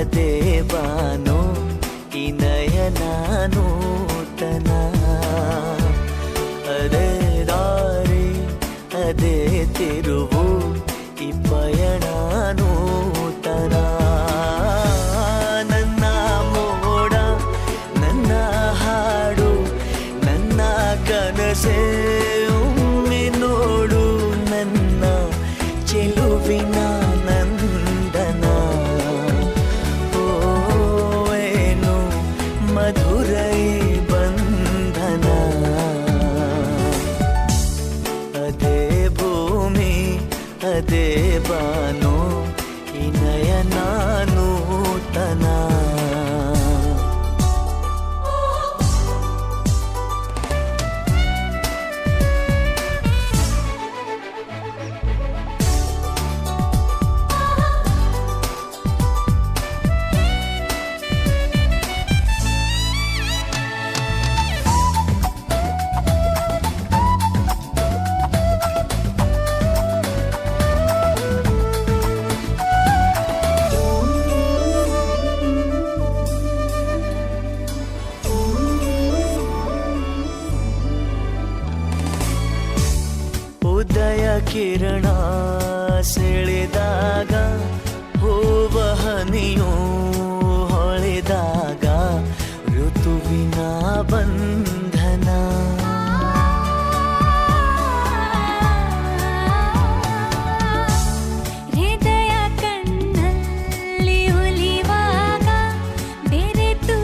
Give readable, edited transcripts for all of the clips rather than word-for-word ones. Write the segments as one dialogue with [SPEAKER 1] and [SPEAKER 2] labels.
[SPEAKER 1] ಅದೇ ಬಾನೋ ಈ ನಯನ ನೂತನ, ಅದೇ ದಾರಿ ಅದೇ ತಿರುವು ಈ ಪಯಣ ನೂತನ. ನನ್ನ ಮೋಡ ನನ್ನ ಹಾಡು ನನ್ನ ಕನಸೇ ಒಮ್ಮೆ ನೋಡು, ನನ್ನ ಚೆಲುವಿನ ನಂದನ. ಓ ಏನು ಮಧುರೈ ಬಂಧನ, ಅದೇ ಭೂಮಿ ಅದೇ ಬಾನೋ ಈ ನಯನ ನೂತನ. ಉದಯ ಕಿರಣ ಸೆಳೆದಾಗ ಹೂವ ಹನಿಯು ಹೊಳೆದಾಗ ಋತುವಿನ ಬಂಧನ.
[SPEAKER 2] ಹೃದಯ ಕಣ್ಣಲ್ಲಿ ಒಲಿವಾಗ ಬೆರೆತು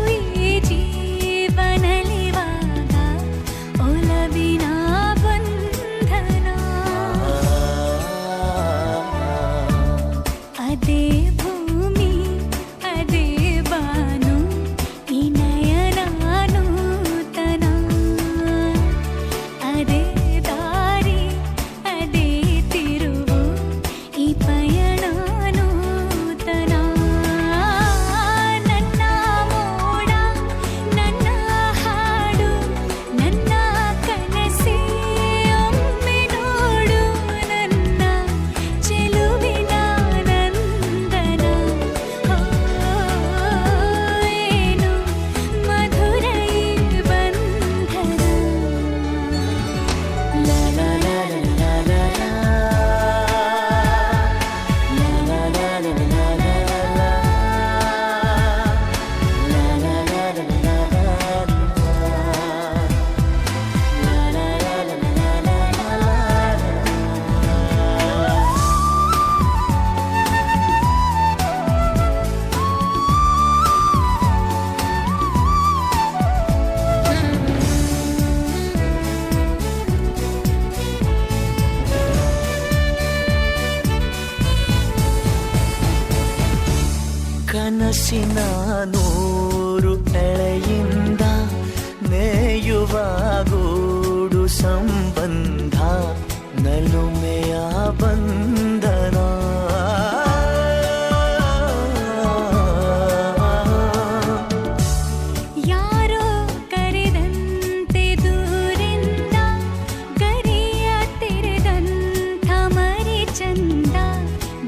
[SPEAKER 2] ಈ ಜೀವನಲಿವಾಗ ಒಲವಿನ ಬಂಧನ. ಅದೇ ಭೂಮಿ ಅದೇ ಬಾನು ಈ ನಯನ ನೂತನ, ಅದೇ ದಾರಿ ಅದೇ ತಿರುವು ಈ ಪಯಣ ನೂತನ. ನನ್ನ ಮೋಡ ನನ್ನ ಹಾಡು ನನ್ನ ಕನಸೇ ಒಮ್ಮೆ ನೋಡು, ನನ್ನ ಚೆಲುವಿನ ನಂದನ. ಓ ಏನು ಮಧುರೈ ಬಂಧನ. ಲಾ ಲಾ ಲಾ ಲಾ ಲಾ ಲಾ
[SPEAKER 1] ಕನಸಿನ ನೂರು ಎಳೆಯಿಂದ ನೇಯುವ ಗೂಡು ಸಂಬಂಧ ನಲುಮೆಯ ಬಂಧನ.
[SPEAKER 2] ಯಾರೋ ಕರೆದಂತೆ ದೂರಿಂದ ಗರಿಯ ತೆರೆದಂಥ ಮರಿ ಚಂದ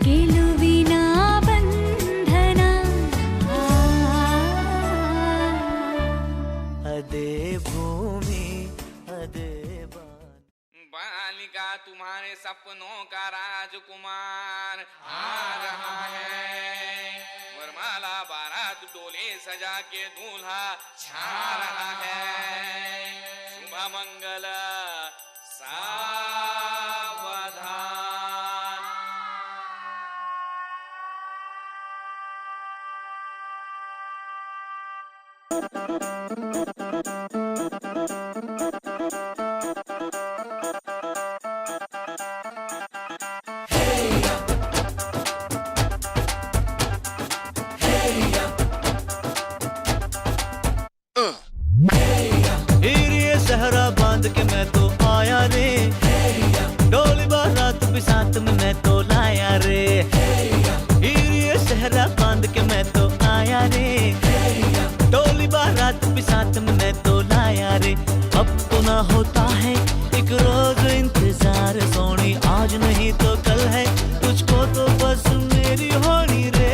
[SPEAKER 2] ಗೆಲುವಿನ ಬಂಧನ.
[SPEAKER 1] ಅದೇ ಭೂಮಿ ಅದೇ ಬಾನು.
[SPEAKER 3] बालिका तुम्हारे सपनों का राजकुमार आ रहा है, वरमाला बारात डोले सजा के दूल्हा छा रहा है. शुभ मंगल सावधान.
[SPEAKER 1] हिरिये सहरा बांध के मैं तो आया रे, डोली बारात भी साथ में मैं तो लाया रे. हिरिये सहरा बांध के मैं तो आया रे, डोली बारात भी साथ में मैं तो लाया रे. अब तो ना होता है एक रोज इंतजार सोनी, आज नहीं तो कल है तुझको तो बस मेरी होनी रे.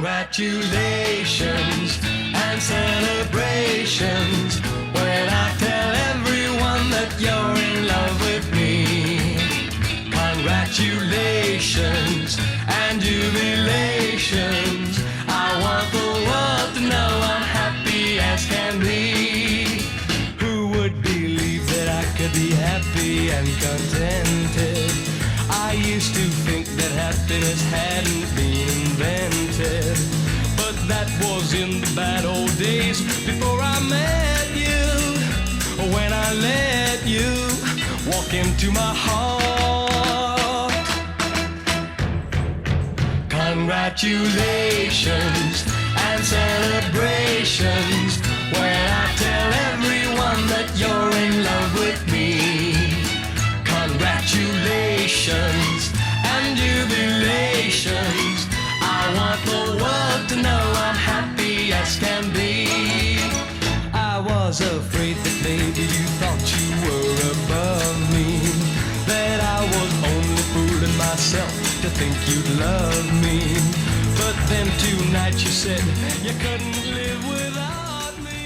[SPEAKER 4] Congratulations and celebrations when I tell everyone that you're in love with me. Congratulations and jubilations. I want the world to know I'm happy as can be. Who would believe that I could be happy and contented? I used to think that happiness hadn't been invented, but that was in the bad old days before I met you. When I let you walk into my heart. Congratulations and celebrations when I tell everyone that you're in love with me. Congratulations and jubilations. I want the world to know I'm happy as can be. I was afraid that maybe you thought you were above me, that I was only fooling myself to think you'd love me. But then tonight you said you couldn't live without me.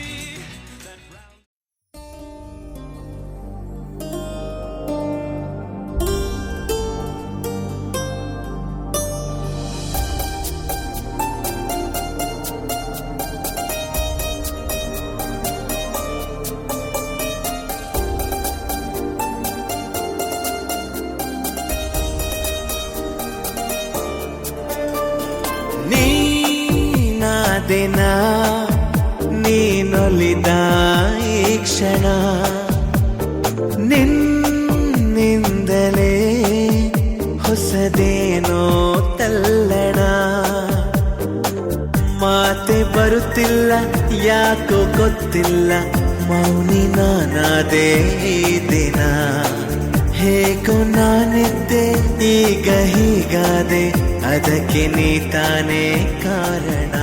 [SPEAKER 1] ದಿನ ನೀನೊಲಿದ ಈ ಕ್ಷಣ ನಿನ್ನಿಂದಲೇ ಹೊಸದೇನೋ ತಲ್ಲಣ ಮಾತೆ ಬರುತ್ತಿಲ್ಲ ಯಾಕೋ ಗೊತ್ತಿಲ್ಲ ಮೌನಿ ನಾನಾದೆ ಈ ದಿನ ಹೇಗೋ ನಾನಿದ್ದೆ ಈಗ ಹೀಗಾದೆ ಅದಕ್ಕೆ ನೀ ತಾನೇ ಕಾರಣ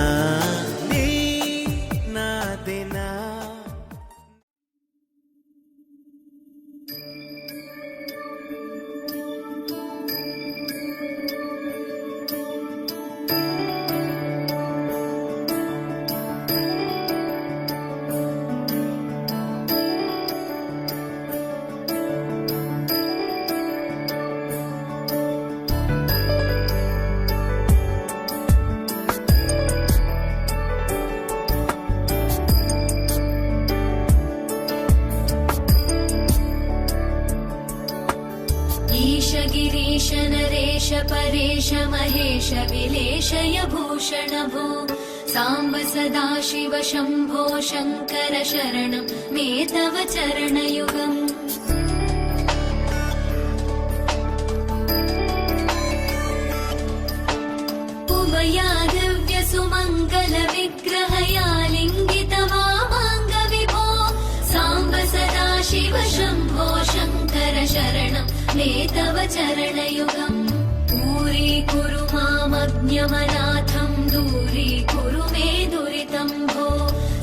[SPEAKER 2] नरेश परेश महेश विलेशय भूषण भो साम्ब सदाशिव शम्भो शङ्कर शरणं मे तव चरणयुगम् उमया दिव्य सुमङ्गल विग्रहया लिङ्गित वामाङ्ग विभो साम्ब सदाशिव शम्भो शङ्कर शरणं मे तव चरणयुगम् दूरीकुरु मामज्ञमनाथं दूरीकुरु मे दुरितं भो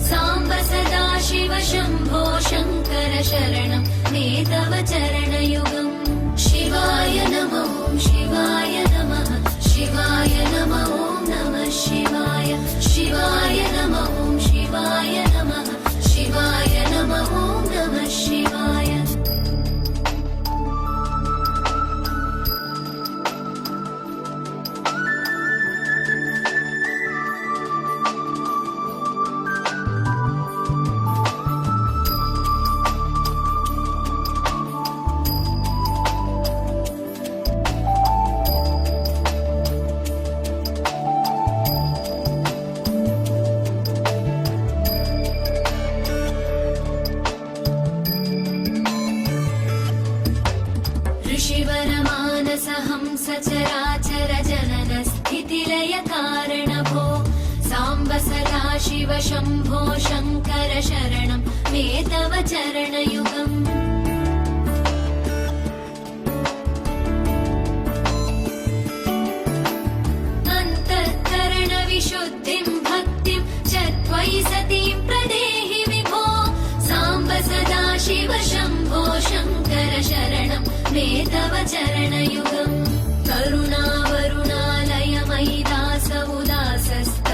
[SPEAKER 2] साम्ब सदाशिव शम्भो शङ्कर शरणं मे तव चरणयुगम् शिवाय नमः शिवाय नमः शिवाय नमः नमः शिवाय शिवाय नमः शिवाय नमः शिवाय नमः नमः शिवाय सचराचर जनन स्थितिलय कारण भो साम्ब सदाशिव शम्भो शङ्कर शरणं मे तव चरणयुगम् अन्तःकरण विशुद्धिं भक्तिं च त्वयि सतीं प्रदेहि विभो साम्ब सदाशिव शम्भो शङ्कर शरणं मे तव चरणयुगम् करुणावरुणालय मयि दास उदासस्त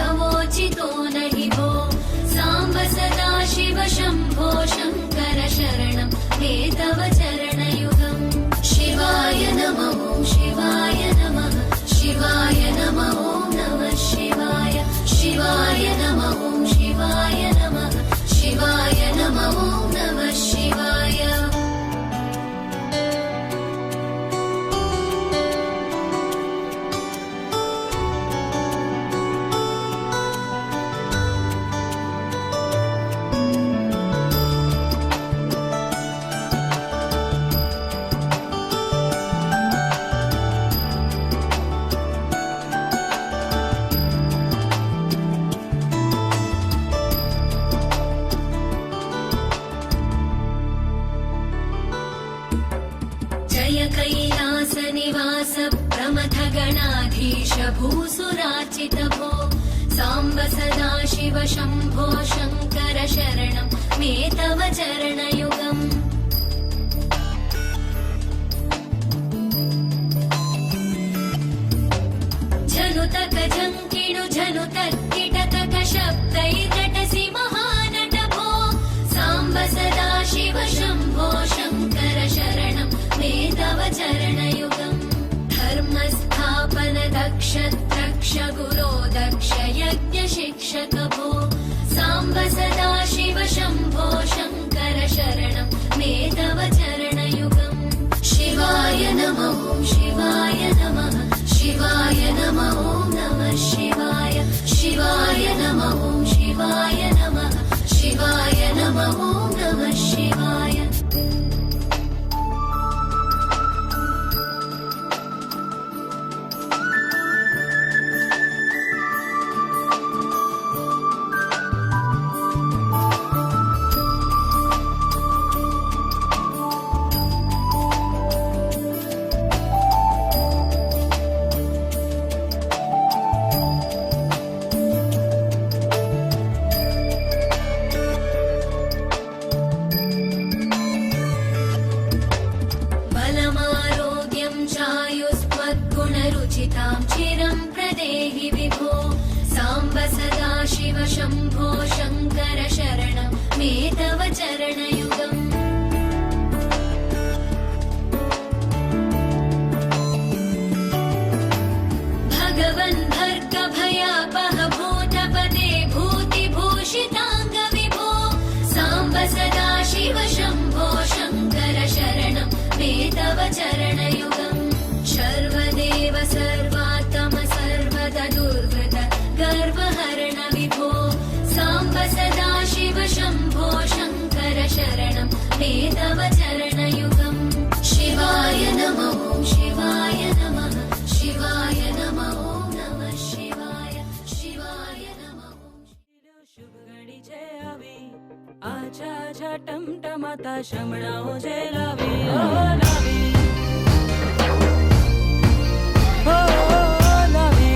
[SPEAKER 2] शिव शम्भो शङ्कर शरणं मे तव चरणयुगम् झनुतक झङ्किणु झनुतक्किटतक शब्दैर्नटसि महानट भो साम्ब सदा शिव शम्भो शङ्कर शरणं मे तव चरणयुगम् धर्मस्थापन दक्ष द्रक्ष गुरो दक्ष यज्ञ शिक्षक भो साम्ब सदा शिव शम्भो शङ्कर शरणं मे तव चरणयुगम् शिवाय नमः शिवाय नमः शिवाय नमः नमः शिवाय शिवाय नमः शिवाय नमः शिवाय नमः नमः शिवाय बलमारोग्यं चायुस्त्वद्गुणरुचितां चिरं प्रदेहि विभो साम्ब सदा शिव शम्भो शङ्कर शरणं मे तव चरणयुगम् भगवन् भर्ग भयापह भूतपते भूतिभूषिताङ्ग विभो साम्ब सदा शिव शम्भो शङ्कर शरणं मे तव चरणयुगम् सर्वदेव सर्वात्म सर्वद दुर्वृत गर्वहरण विभो साम्ब सदा शिव शम्भो शङ्कर शरणं मे तव चरणयुगम् शिवाय नमः शिवाय नमः शिवाय नमः नमः शिवाय शिवाय नमः
[SPEAKER 5] शुभ घडीचे आवी आछा आछा टमटमाता शमणाओ जे लावी ओ लावी ओ लावी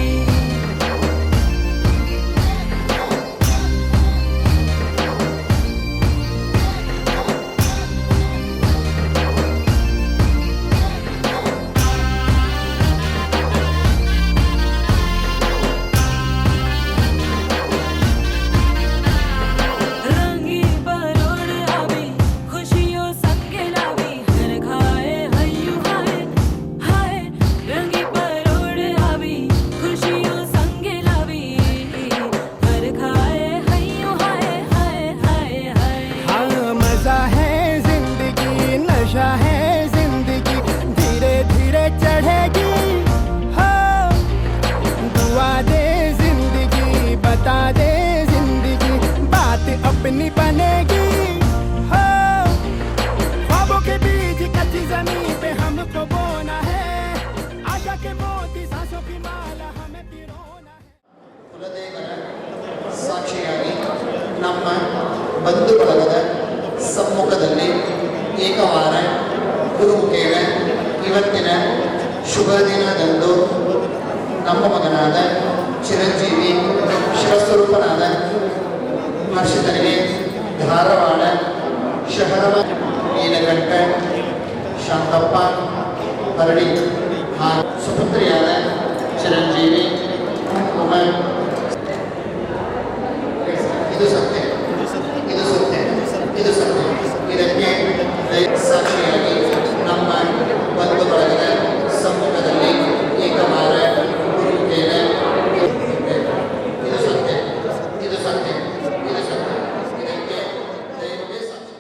[SPEAKER 5] रंगी परोड़ आवी खुशियों संगे लावी हर खाए हयू हाय हाय रंगी परोड़ आवी खुशियों संगे लावी हर खाए हयू हाय हाय हाय हाय
[SPEAKER 6] हाँ मजा है जिंदगी नशा है जिंदगी धीरे धीरे चढ़ेगी हाँ दुआ दे जिंदगी बता दे जिंदगी बात अपनी बनेगी हाँ ख्वाबों के बीज कच्ची जमीन पे हमको बोना है आशा के मोती सांसों की माला हमें पिरोना है
[SPEAKER 7] ಕುಲದೇವರ ಸಾಕ್ಷಿಯಾಗಿ ನಮ್ಮ ಬಂಧು ಬಳಗದ ಸಮ್ಮುಖದಲ್ಲಿ ಏಕವಾರ ಗುರುಮುಖೇನ ಇವತ್ತಿನ ಶುಭ ದಿನದಂದು ನಮ್ಮ ಮಗನಾದ ಚಿರಂಜೀವಿ ಶಿವಸ್ವರೂಪನಾದ ಹರ್ಷಿತನಿಗೆ ಧಾರವಾಡ ಶಹರವ ನೀಲಕಂಠ ಶಾಂತಪ್ಪ ಹರಡಿ ಹಾಗೂ ಸುಪುತ್ರಿಯಾದ ಚಿರಂಜೀವಿ ಕುಮಾರ್ ಇದು ಸತ್ಯ ಇದು ಸತ್ಯ ಇದು ಸತ್ಯ ಇದಕ್ಕೆ ಸಾಕ್ಷಿಯಾಗಿ ನಮ್ಮ ಬಂಧು ಬಳಗದ ಸಮ್ಮುಖದಲ್ಲಿ ಏಕವಾರ ಗುರುಮುಖೇನ ಇದು ಸತ್ಯ ಇದು ಸತ್ಯ ಇದು ಸತ್ಯ ಇದಕ್ಕೆ ದೈವವೇ ಸಾಕ್ಷಿ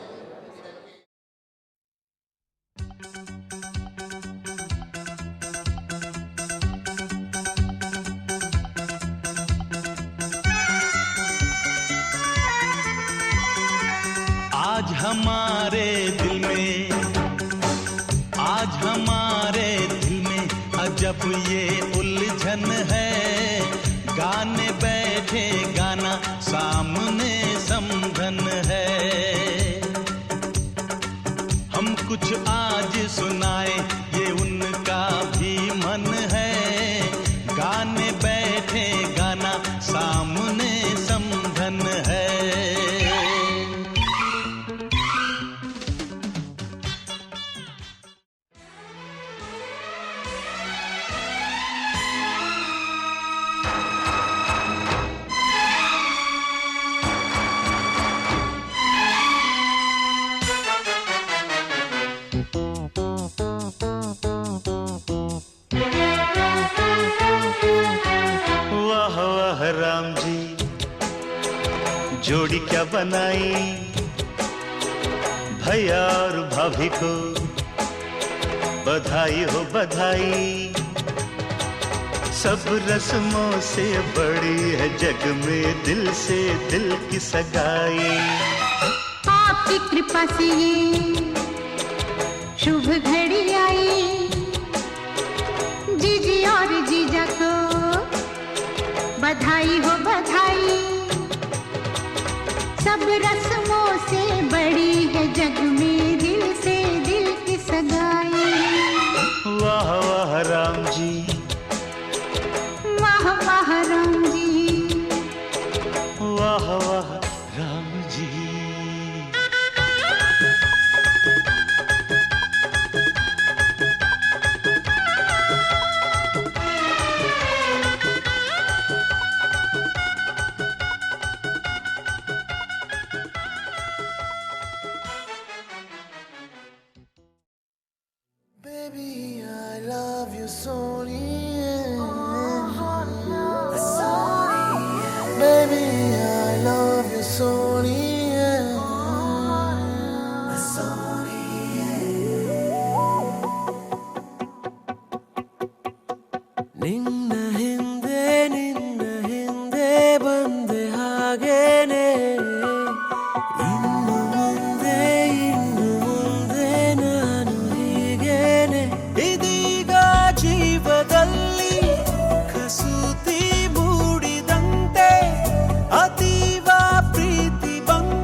[SPEAKER 1] आज हमारे दिल में अजब ये उलझन है गाने बैठे गाना सामने समझन है हम कुछ आज सुनाए ये उनका भी मन है गाने बैठे गाना सामने समझन राम जी जोड़ी क्या बनाई, भैया और भाभी को बधाई हो बधाई। सब रस्मों से बड़ी है जग में दिल से दिल की सगाई।
[SPEAKER 8] आपकी कृपा से ये शुभ घड़ी आई, जीजी और जीजा को बधाई हो बधाई। सब रस्मों से बड़ी है जग में दिल से दिल की सगाई।
[SPEAKER 1] वाह वाह राम जी,
[SPEAKER 8] वाह वाह राम जी,
[SPEAKER 1] वाह वाह Ram ji.
[SPEAKER 6] Baby, I love you, Sonia. Baby, I love you, Sonia. ನಿನ್ನ ಹಿಂದೆ ಬಂದೆ ಹಾಗೇನೆ, ಇನ್ನು ಮುಂದೆ ನಾನು ಹೀಗೇನೆ। ಇದೀಗ ಜೀವದಲ್ಲಿ ಕಸೂತಿ ಮೂಡಿದಂತೆ ಅತೀವ ಪ್ರೀತಿ ಬಂದ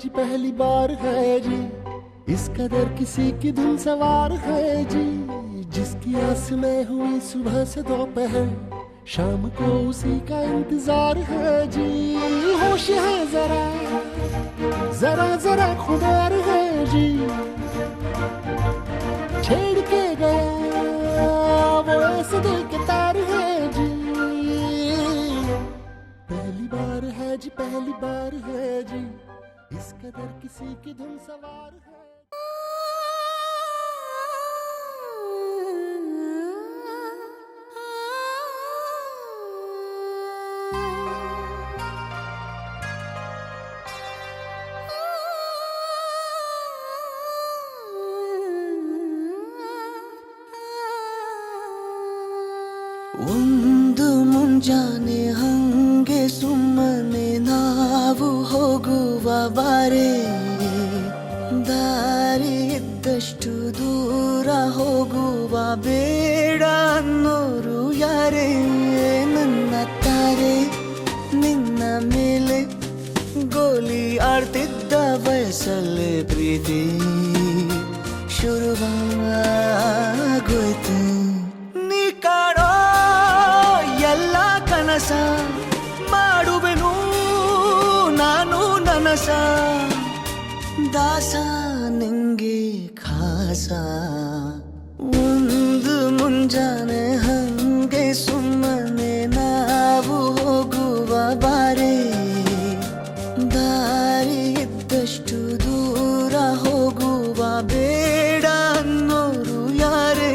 [SPEAKER 6] जी पहली बार है जी, इस कदर किसी की धुन सवार है जी। जिसकी आस में हुई सुबह से दोपहर, शाम को उसी का इंतजार है जी। होश है जरा जरा जरा खुमार है जी, छेड़ के गया वो ऐसे दिल के तार है जी। पहली बार है जी पहली बार है जी, इस कदर किसी की धुन सवार है।
[SPEAKER 9] ಒಂದು ಮುಂಜಾನೆ ಹಂಗೆ ಸುಮ್ಮನೆ ನಾವು ಹೋಗುವ ಬಾರೆ, ದಾರಿ ಇದ್ದಷ್ಟು ದೂರ ಹೋಗುವ ಬೇಡ ಅನ್ನೋರು ಯಾರೇ. ನನ್ನ ತಾರೆ ನಿನ್ನ ಮೇಲೆ ಗೋಲಿ ಆಡ್ತಿದ್ದ ವಯಸ್ಸಲ್ಲೇ ಪ್ರೀತಿ ಶುರುವಾಗೋಯ್ತು. ನೀ ಕಾಡೋ ಎಲ್ಲ ಕನಸ ಮಾಡುವೆನು ನಾನು ನನಸ, ದಾಸ ನಿಂಗೆ ಖಾಸ. ಒಂದು ಮುಂಜಾನೆ ಹಂಗೆ ಸುಮ್ಮನೆ ನಾವು ಹೋಗುವ ಬಾರೆ, ದಾರಿ ಇದ್ದಷ್ಟು ದೂರ ಹೋಗುವ ಬೇಡ ಅನ್ನೋರು ಯಾರೇ.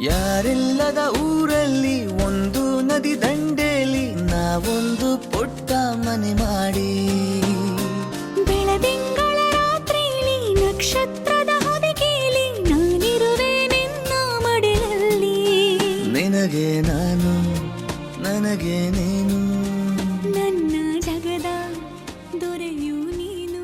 [SPEAKER 9] ಯಾರಿಲ್ಲದ ಊರಲ್ಲಿ ಒಂದು ನದಿ ದಂಡೆಯಲ್ಲಿ ನಾವೊಂದು ಪುಟ್ಟ ಮನೆ ಮಾಡಿ,
[SPEAKER 2] ಬೆಳದಿಂಗಳ ರಾತ್ರಿಲಿ ನಕ್ಷತ್ರದ ಹೊದಿಕೆಯಲ್ಲಿ ನಾನಿರುವೆ ನಿನ್ನ ಮಡಿಲಲ್ಲಿ.
[SPEAKER 9] ನಿನಗೆ ನಾನು ನನಗೆ ನೀನು,
[SPEAKER 2] ನನ್ನ ಜಗದ ದೊರೆಯು ನೀನು.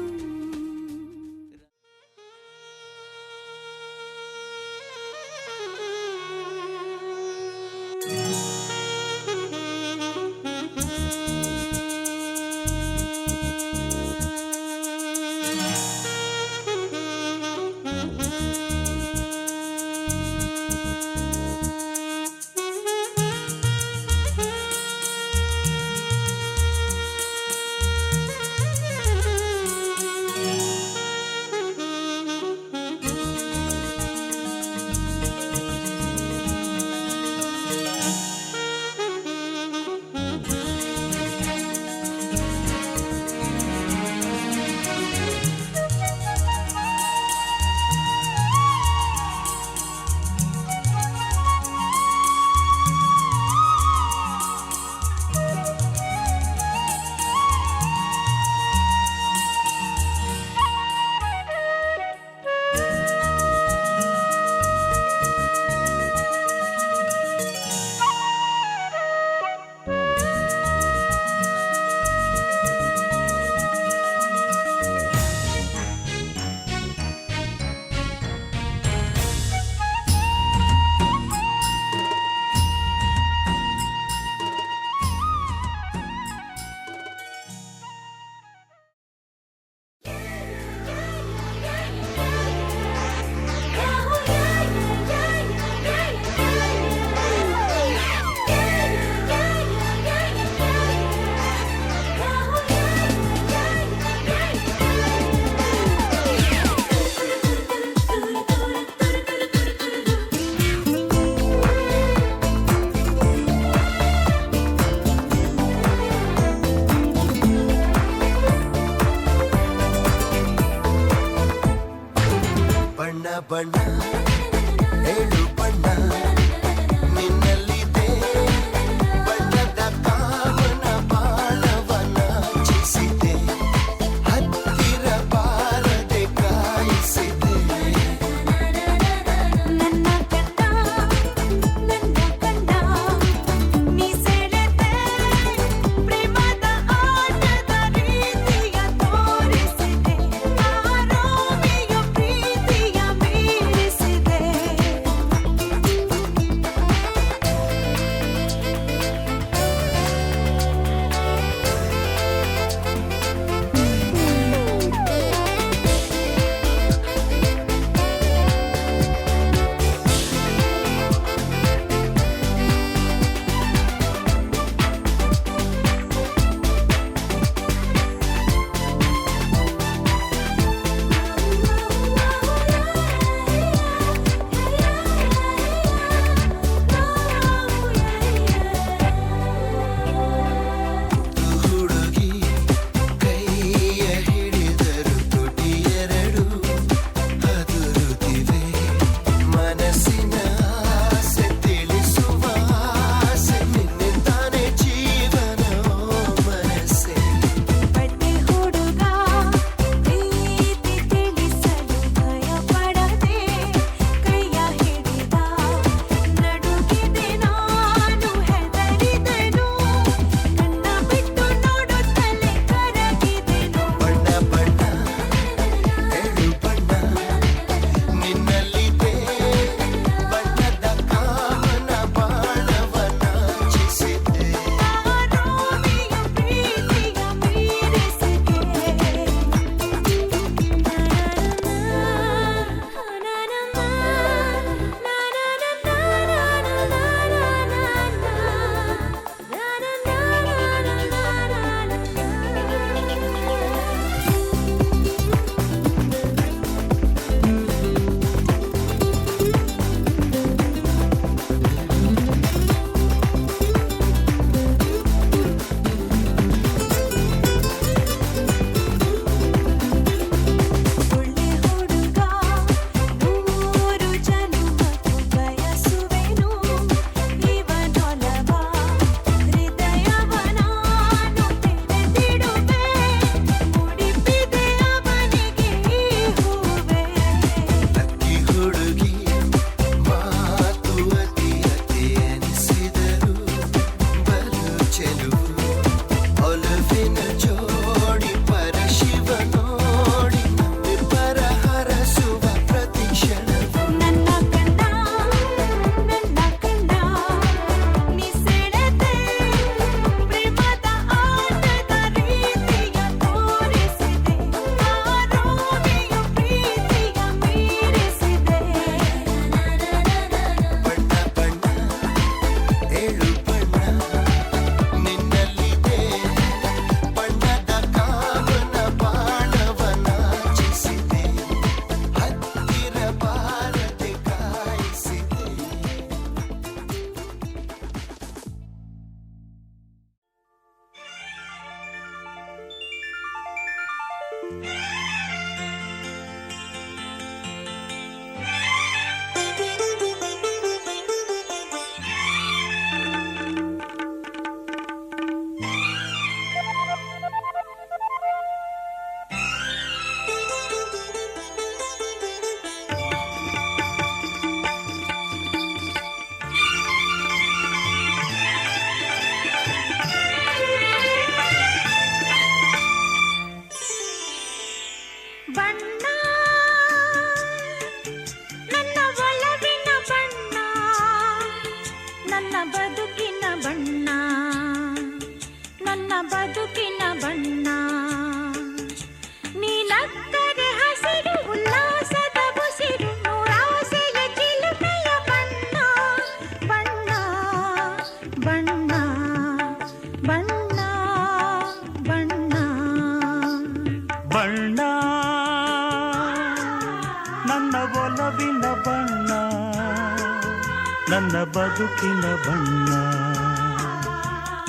[SPEAKER 10] ನನ್ನ ಬದುಕಿನ ಬಣ್ಣ,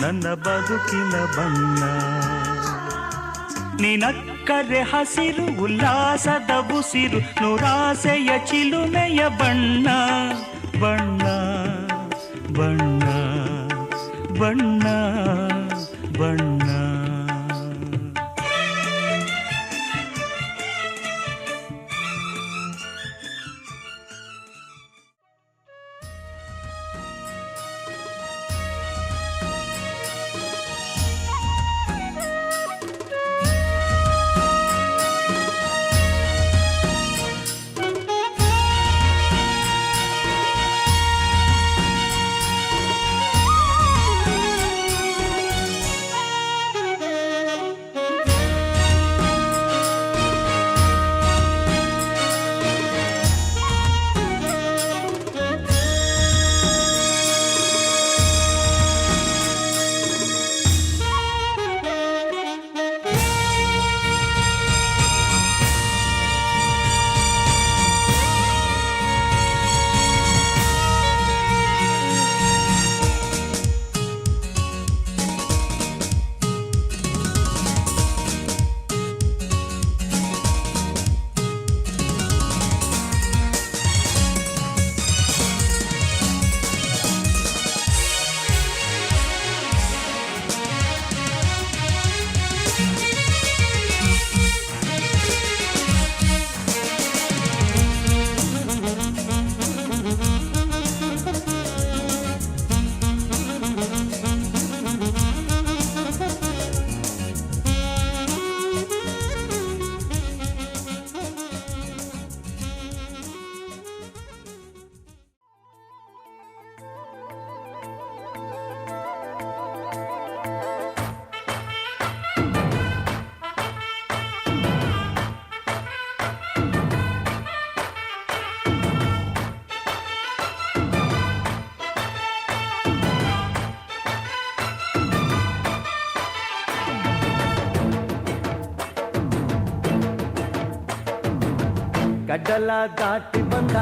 [SPEAKER 10] ನನ್ನ ಬದುಕಿನ ಬಣ್ಣ. ನಿನಕ್ಕರೆ ಹಸಿರು ಉಲ್ಲಾಸದ ಉಸಿರು, ನೂರಾಸೆಯ ಚಿಲುಮೆಯ ಬಣ್ಣ ಬಣ್ಣ ಬಣ್ಣ ಬಣ್ಣ ಬಣ್ಣ.
[SPEAKER 11] ಗಡ್ಡಲ ದಾಟಿ ಬಂದ,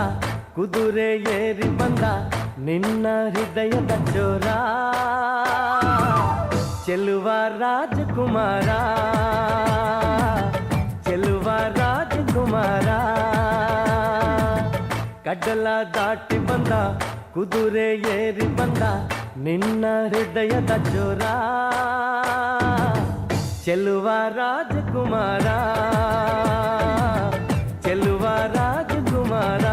[SPEAKER 11] ಕುದುರೆ ಏರಿ ಬಂದ ನಿನ್ನ ಹೃದಯದ ಚೋರ, ಚೆಲುವ ರಾಜಕುಮಾರ, ಚೆಲುವ ರಾಜಕುಮಾರ. ಗಡ್ಡಲ ದಾಟಿ ಬಂದ, ಕುದುರೆ ಏರಿ ಬಂದ ನಿನ್ನ ಹೃದಯದ ಚೋರ, ಚೆಲುವ ರಾಜಕುಮಾರ, ಚೆಲುವ ರಾಜಕುಮಾರ.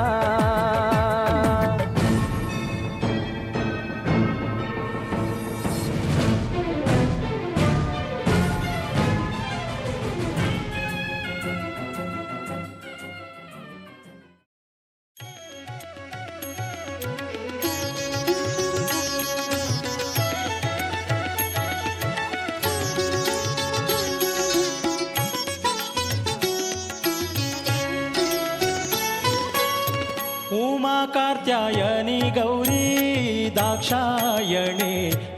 [SPEAKER 10] ಕಾತ್ಯಾಯನಿ ಗೌರಿ ದಾಕ್ಷಾಯಣಿ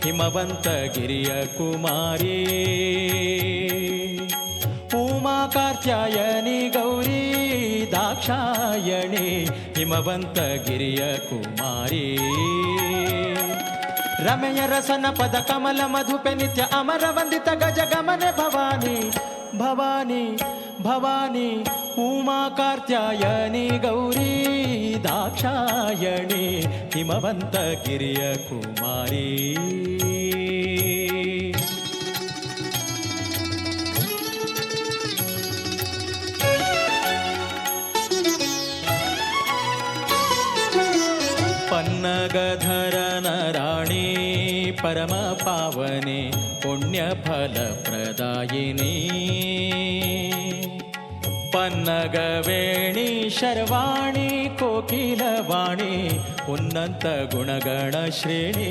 [SPEAKER 10] ಹಿಮವಂತಗಿರಿಯ ಕುಮಾರಿ. ಉಮಾ ಕಾತ್ಯಾಯನಿ ಗೌರಿ ದಾಕ್ಷಾಯಣಿ ಹಿಮವಂತಗಿರಿಯ ಕುಮಾರಿ. ರಮೆಯ ರಸನ ಪದ ಕಮಲ ಮಧುಪೆ ನಿತ್ಯ ಅಮರ ವಂದಿತ ಗಜ ಗಮನೆ ಭವಾನಿ ಭವಾನಿ ಭವಾನಿ. ಉಮಾ ಕಾತ್ಯಾಯನಿ ಗೌರಿ ದಾಕ್ಷಾಯಣಿ ಹಿಮವಂತಗಿರಿಯ ಕುಮಾರಿ. ಪನ್ನಗಧರನ ರಾಣಿ ಪರಮ ಪಾವನೆ ಪುಣ್ಯ ಫಲ ಪ್ರದಾಯಿನಿ. ಪನ್ನಗವೇಣಿ ಶರ್ವಾಣಿ ಕೋಕಿಲವಾಣಿ ಉನ್ನತ ಗುಣಗಣ ಶ್ರೇಣಿ.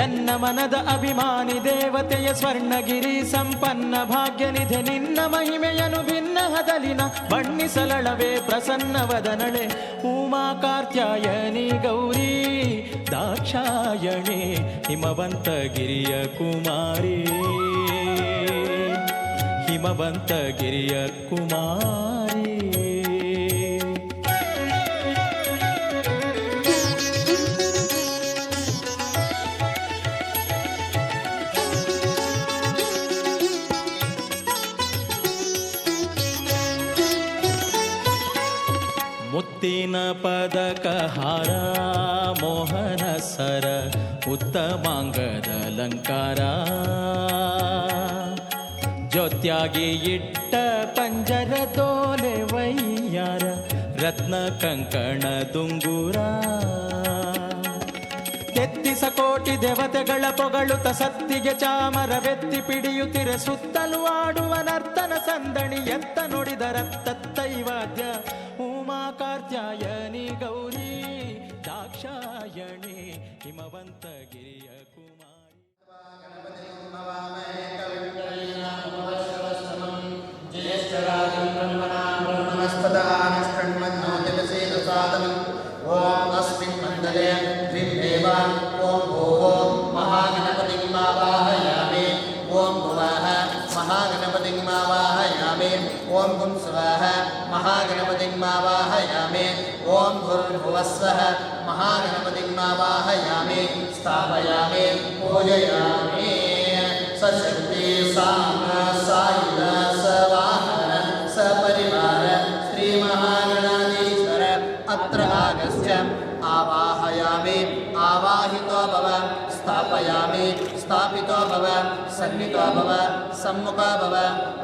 [SPEAKER 10] ಎನ್ನ ಮನದ ಅಭಿಮಾನಿ ದೇವತೆಯ ಸ್ವರ್ಣಗಿರಿ ಸಂಪನ್ನ ಭಾಗ್ಯನಿಧೆ ನಿನ್ನ ಮಹಿಮೆಯನು ಭಿನ್ನ ಹದಲಿನ ಬಣ್ಣಿಸಲಳವೇ ಪ್ರಸನ್ನ ವದನಳೆ. ಉಮಾ ಕಾತ್ಯಾಯನಿ ಗೌರಿ ದಾಕ್ಷಾಯಣಿ ಹಿಮವಂತಗಿರಿಯ ಕುಮಾರಿ. ಹಿಮವಂತಗಿರಿಯ ಕುಮಾರಿ. ಮುತ್ತಿನ ಪದಕ ಹಾರ ಮೋಹನ ಸರ ಉತ್ತಮಾಂಗದ ಅಲಂಕಾರ ಜೊತ್ಯಾಗಿ ಇಟ್ಟ ಪಂಜರ ತೋಲೆ ವೈಯಾರ ರತ್ನ ಕಂಕಣ ದುಂಗುರ ತೆತ್ತಿಸ ಕೋಟಿ ದೇವತೆಗಳ ಪೊಗಳುತ್ತ ಸತ್ತಿಗೆ ಚಾಮರವೆತ್ತಿ ಪಿಡಿಯುತ್ತಿರೆ ಸುತ್ತಲೂ ಆಡುವ ನರ್ತನ ಸಂದಣಿ ಎತ್ತ ನುಡಿದರತ್ತೈವಾದ್ಯ ಉಮಾ ಕಾತ್ಯಾಯನಿ ಗೌರಿ ದಾಕ್ಷಾಯಣಿ ಹಿಮವಂತ ಗಿರಿಯ ಕುಮಾರಿ.
[SPEAKER 7] ओम अस्मिन् मंडले द्विदेवा ओम भूवो महागणपतिं आवाहयामि ओम भुवः महागणपतिं आवाहयामि ओम गुं स्वः महागणपतिं आवाहयामि ओम भूर्भुवस्वः महागणपतिं आवाहयामि स्थापयामि पूजयामि सशक्ति साम सायुध सवाहन सपरिवार श्री महागणाधीश्वर अत्र आगच्छ आवाहयामि आवाहितो भव स्थापयामि स्थापितो भव सन्नितो भव सम्मुखो भव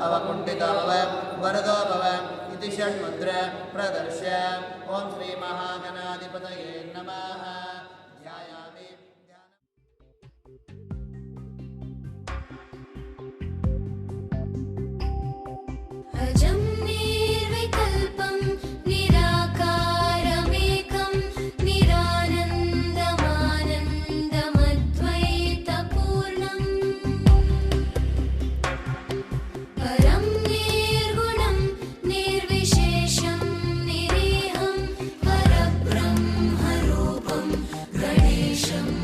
[SPEAKER 7] अवकुण्ठितो भव वरदो भव इति षण्मुद्रा प्रदर्श्य ओम श्री महागणाधिपतये नमः. ध्यायामि
[SPEAKER 2] अजं निर्विकल्पं निराकारमेकं निरानन्दमानन्दमद्वैतपूर्णम् परं निर्गुणं निर्विशेषं निरीहं परब्रह्मरूपं गणेशम्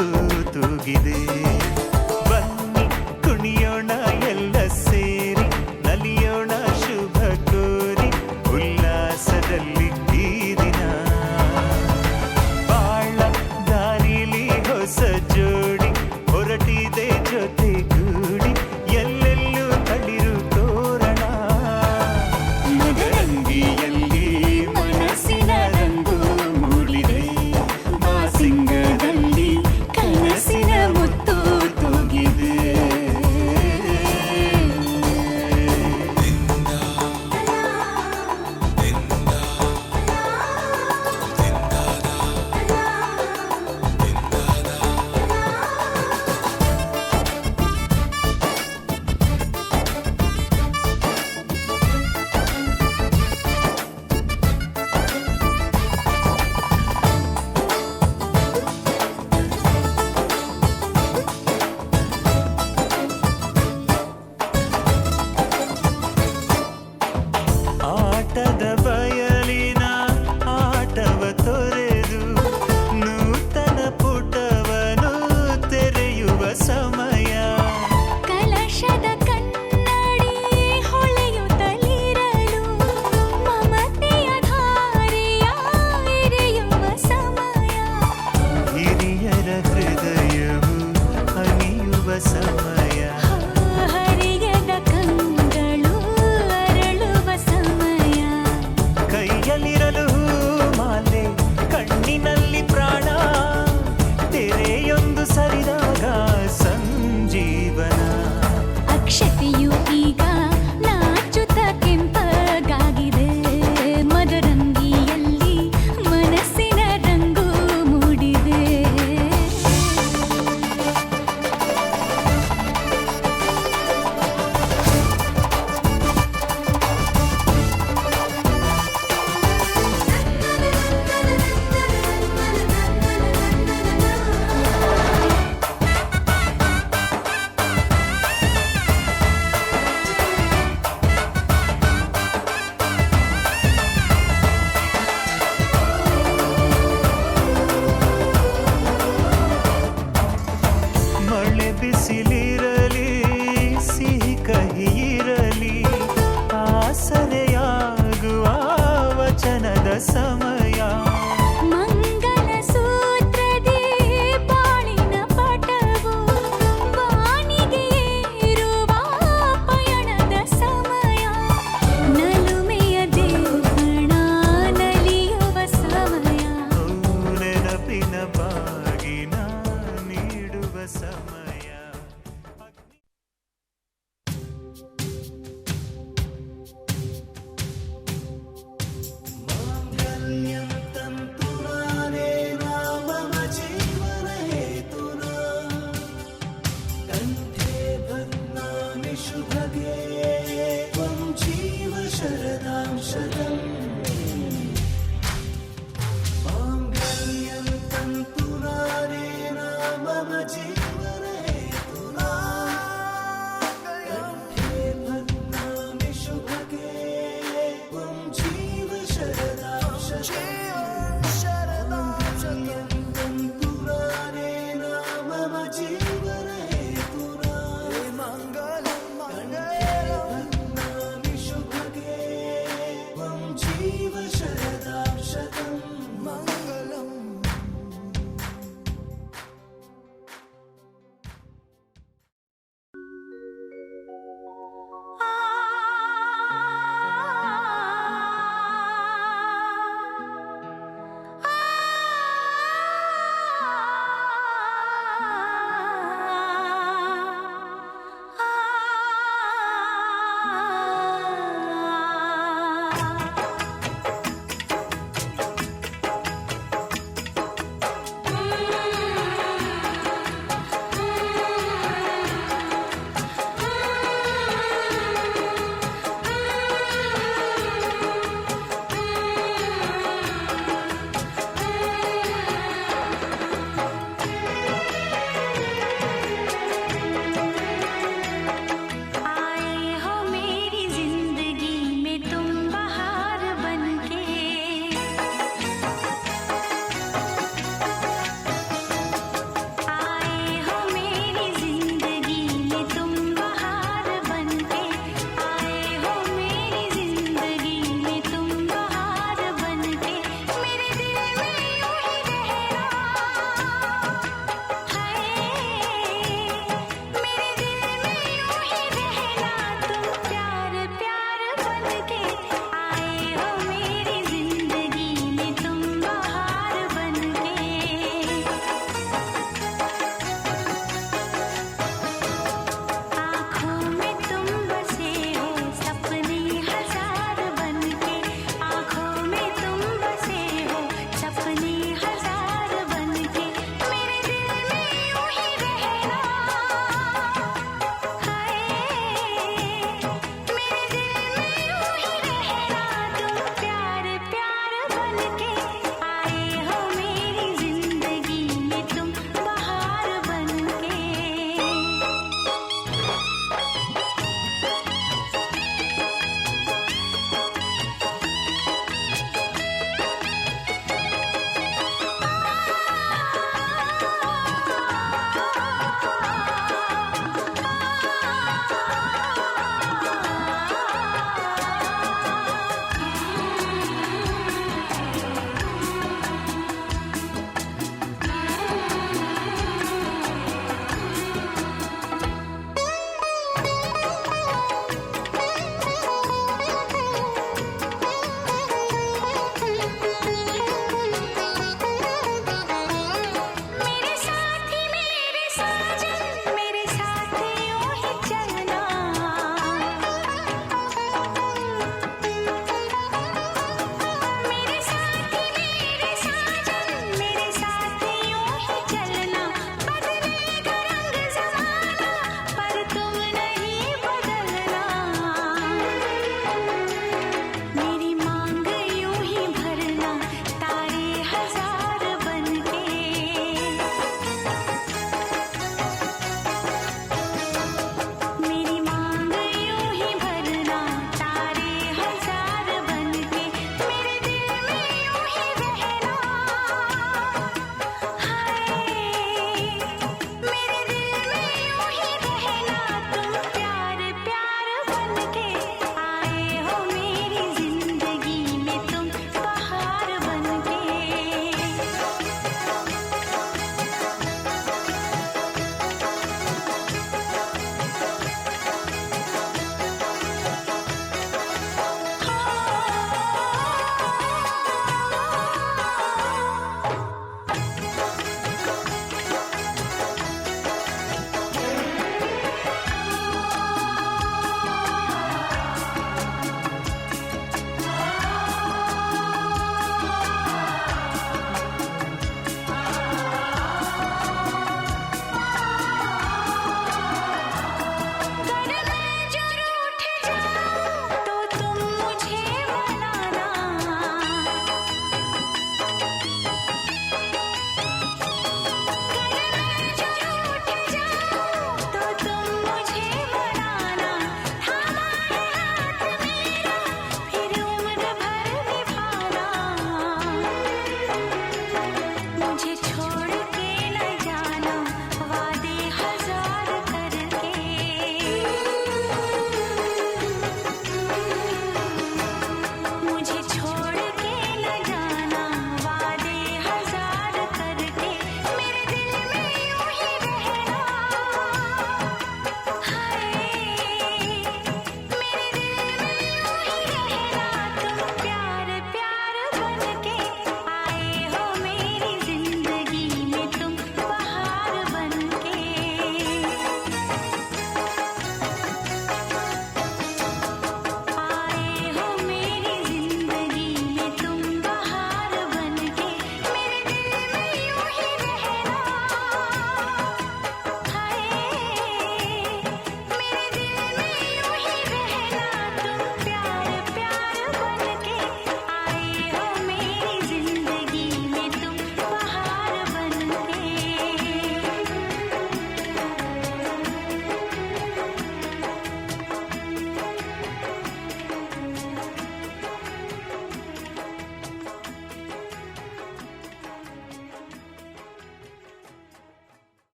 [SPEAKER 12] ಮುತ್ತು ತೂಗಿದೆ. ಬನ್ನಿ ಕುಣಿಯೋಣ ಎಲ್ಲ ಸೇರಿ, ನಲಿಯೋಣ ಶುಭ ಕೋರಿ, ಉಲ್ಲಾಸದಲ್ಲಿ ಈ ದಿನ. ಬಾಳ ದಾರಿಲಿ ಹೊಸ ಜೋಡಿ ಹೊರಟಿದೆ ಜೊತೆಗೂಡಿ, ಎಲ್ಲೆಲ್ಲೂ ತಳಿರು ತೋರಣ. ಮದರಂಗಿಯಲ್ಲಿ ಮನಸ್ಸಿನ ರಂಗು ಮೂಡಿದೆ, ಮಾಸಿಂಗದಲ್ಲಿ ಕನಸಿನ ಮುತ್ತು ತೂಗಿದೆ. ಆಟದ ಬಯಲಿನ ಆಟವ ತೊರೆದು, ನೂತನ ಪುಟವನು ತೆರೆಯುವ ಸಮಯ.
[SPEAKER 2] ಕಲಶದ ಕನ್ನಡಿ ಹೊಳೆಯುತ್ತಲಿರಲು, ಮಮತೆಯ ಧಾರೆಯ ಎರೆಯುವ ಸಮಯ.
[SPEAKER 12] ಹಿರಿಯರ ಹೃದಯವು ಅನಿಯುವ ಸಮಯ.
[SPEAKER 2] ಹರಿಯದ ಕಂಗಳು ಅರಳುವ ಸಮಯ.
[SPEAKER 12] ಕೈಯಲ್ಲಿರಲು ಮಾಲೆ, ಕಣ್ಣಿನಲ್ಲಿ ಪ್ರಾಣ, ತೆರೆಯೊಂದು ಸರಿದಾಗ ಸಂಜೀವನ.
[SPEAKER 2] ಅಕ್ಷತೆಯು ಈಗ ನಾಚುತ್ತ ಕೆಂಪಗಾಗಿದೆ, ಮದರಂಗಿಯಲ್ಲಿ ಮನಸ್ಸಿನ ರಂಗು ಮೂಡಿದೆ.
[SPEAKER 12] ಮಳೆ ಬಿಸಿಲಿರಲಿ, ಸಿಹಿ ಕಹಿ ಇರಲಿ, ಆಸರೆಯಾಗುವ ವಚನದ ಸಮಯ.
[SPEAKER 2] ಮಂಗಲ ಸೂತ್ರದಿ ಬಾಳಿನ ಪಟವು, ಬಾನಿಗೆ ಏರುವ ಪಯಣದ ಸಮಯ. ನಲುಮೆಯ ದೇವಣ ನಲಿಯುವ ಸಮಯ.
[SPEAKER 12] ನೆನಪಿನ ಬಾಗಿನ ನೀಡುವ ಸಮಯ.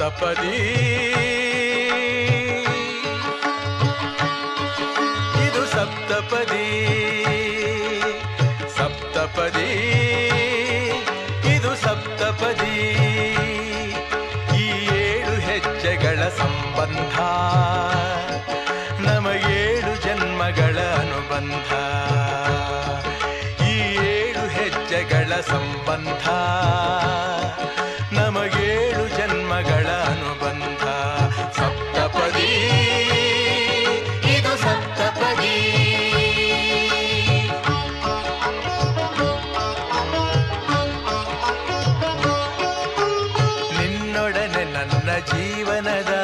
[SPEAKER 10] ಸಪ್ತಪದಿ ಇದು ಸಪ್ತಪದಿ ಸಪ್ತಪದಿ ಇದು ಸಪ್ತಪದಿ ಈ 7 ಹೆಜ್ಜೆಗಳ ಸಂಬಂಧ ನಮಗೇಳು ಜನ್ಮಗಳ ಅನುಬಂಧ ಈ 7 ಹೆಜ್ಜೆಗಳ ಸಂಬಂಧ ನಮಗೇಳು ಜನ್ಮಗಳ ಅನುಬಂಧ ಸಪ್ತಪದಿ ಇದು ಸಪ್ತಪದಿ ನಿನ್ನೊಡನೆ ನನ್ನ ಜೀವನದ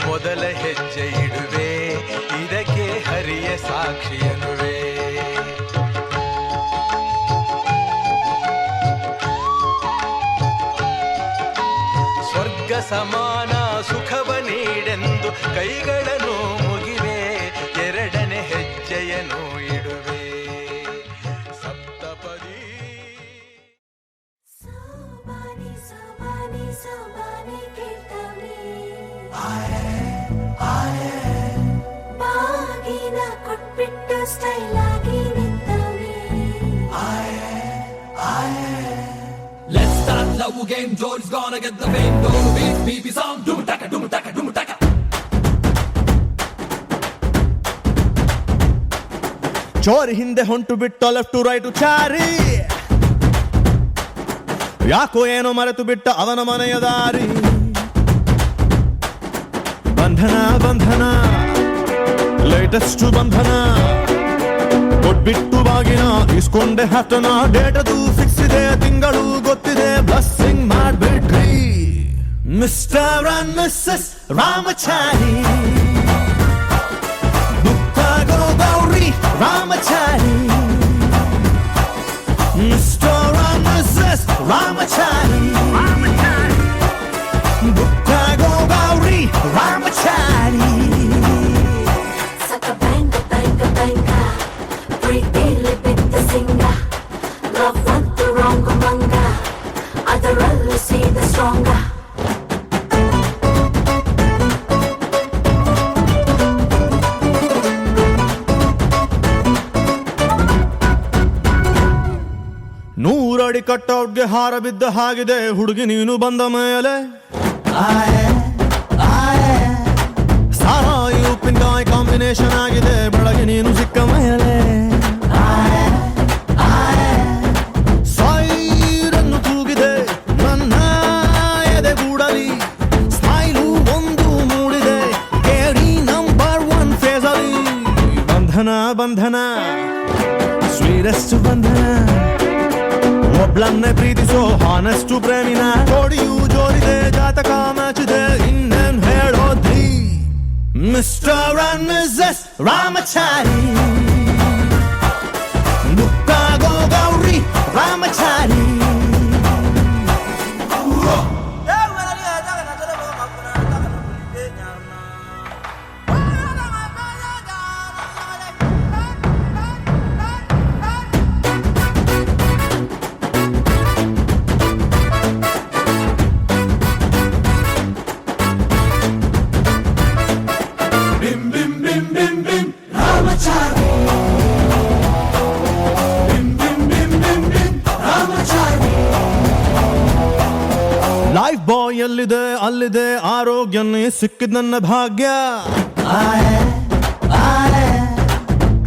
[SPEAKER 10] ಮೊದಲ ಹೆಜ್ಜೆ ಇಡುವೆ ಇದಕ್ಕೆ ಹರಿಯ ಸಾಕ್ಷಿಯನುವೆ ಸ್ವರ್ಗ ಸಮಾನ ಸುಖವ ನೀಡೆಂದು ಕೈಗಳನ್ನು ಮುಗಿವೆ ಎರಡನೇ ಹೆಜ್ಜೆಯನ್ನು ಇಡುವೆ ಸಪ್ತಪದಿ
[SPEAKER 2] ಸೋಬಾನೆ ಸೋಬಾನೆ ಸೋಬಾನೆ ಕೇಳ್ತಾವ್ನೆ ಬಾಗಿನ ಕೊಟ್ಬಿಟ್ಟು ಸ್ಟೈಲ್ ಆಗಿ ನಿಂತವ್ನೆ
[SPEAKER 4] Let's start love game. Jory's gonna get the fame. Don't beat BB song. Doom taka, doom taka, doom taka.
[SPEAKER 1] ಚೋರಿ ಹಿಂದೆ ಹೊಂಟು ಬಿಟ್ಟು ಲೆಫ್ಟ್ ಟು ರೈಟ್ ಚಾರಿ ಯಾಕೋ ಏನೋ ಮರೆತು ಬಿಟ್ಟ ಅವನ ಮನೆಯ ದಾರಿ ಬಂಧನ ಬಂಧನ ಲೇಟೆಸ್ಟ್ ಬಂಧನ ಕೊಟ್ಬಿಟ್ಟು ಬಾಗಿನ ಇಸ್ಕೊಂಡೆ ಹತ್ತನ ಡೇಟದು ಫಿಕ್ಸ್ ಇದೆ ತಿಂಗಳು ಗೊತ್ತಿದೆ ಬ್ಲಸ್ಸಿಂಗ್ ಮಾಡ್ಬಿಟ್ರಿ ಮಿಸ್ಟರ್ ಅಂಡ್ ಮಿಸ್ಸಸ್ ರಾಮಚಾರಿ ಮುಕ್ತಾಗೋ Gauri Ramachari Mr and Mrs Ramachari ಮುಕ್ತಾಗೋ Gauri Ramachari
[SPEAKER 2] Saka banga banga banga pretty bit the singer love want the wrong manga otherally see the stronger
[SPEAKER 1] ನೂರಡಿ ಕಟ್ಔಟ್ಗೆ ಹಾರ ಬಿದ್ದ ಹಾಗಿದೆ ಹುಡುಗಿ ನೀನು ಬಂದ ಮೇಲೆ ಸಾರಾಯಿ ಉಪ್ಪಿನಕಾಯಿ ಕಾಂಬಿನೇಷನ್ ಆಗಿದೆ ಬೆಳಗ್ಗೆ ನೀನು ಸಿಕ್ಕ ಮೇಲೆ ಸೈರನ್ನು ತೂಗಿದೆ ನನ್ನ ಎದೆಗೂಡಲಿ ಸ್ಮೈಲು ಒಂದು ಮೂಡಿದೆ ಕೇಳಿ ನಂಬರ್ 1 ಫೇಸಲ್ಲಿ ಬಂಧನ ಬಂಧನ ಸ್ವೀರೆಸ್ಟ್ ಬಂಧನ ಒಬ್ಳನ್ನೇ ಪ್ರೀತಿಸೋ ಹಾನೆಸ್ಟ್ ಪ್ರೇಮಿನ ಜೋಡಿಯೂ ಜೋರಿದೆ ಜಾತಕ ಮ್ಯಾಚಿದೆ ಇನ್ನೇನ್ ಹೇಳೋದ್ರಿ ಮಿಸ್ಟರ್ ಅಂಡ್ ಮಿಸ್ಸಸ್ ರಾಮಚಾರಿ ಮುಕ್ತಾಗೋ ಗೌರಿ ರಾಮಚಾರಿ ಲೈಫ್ ಬಾಯ್ ಎಲ್ಲಿದೆ ಅಲ್ಲಿದೆ ಆರೋಗ್ಯನೇ ಸಿಕ್ಕಿದ ನನ್ನ ಭಾಗ್ಯ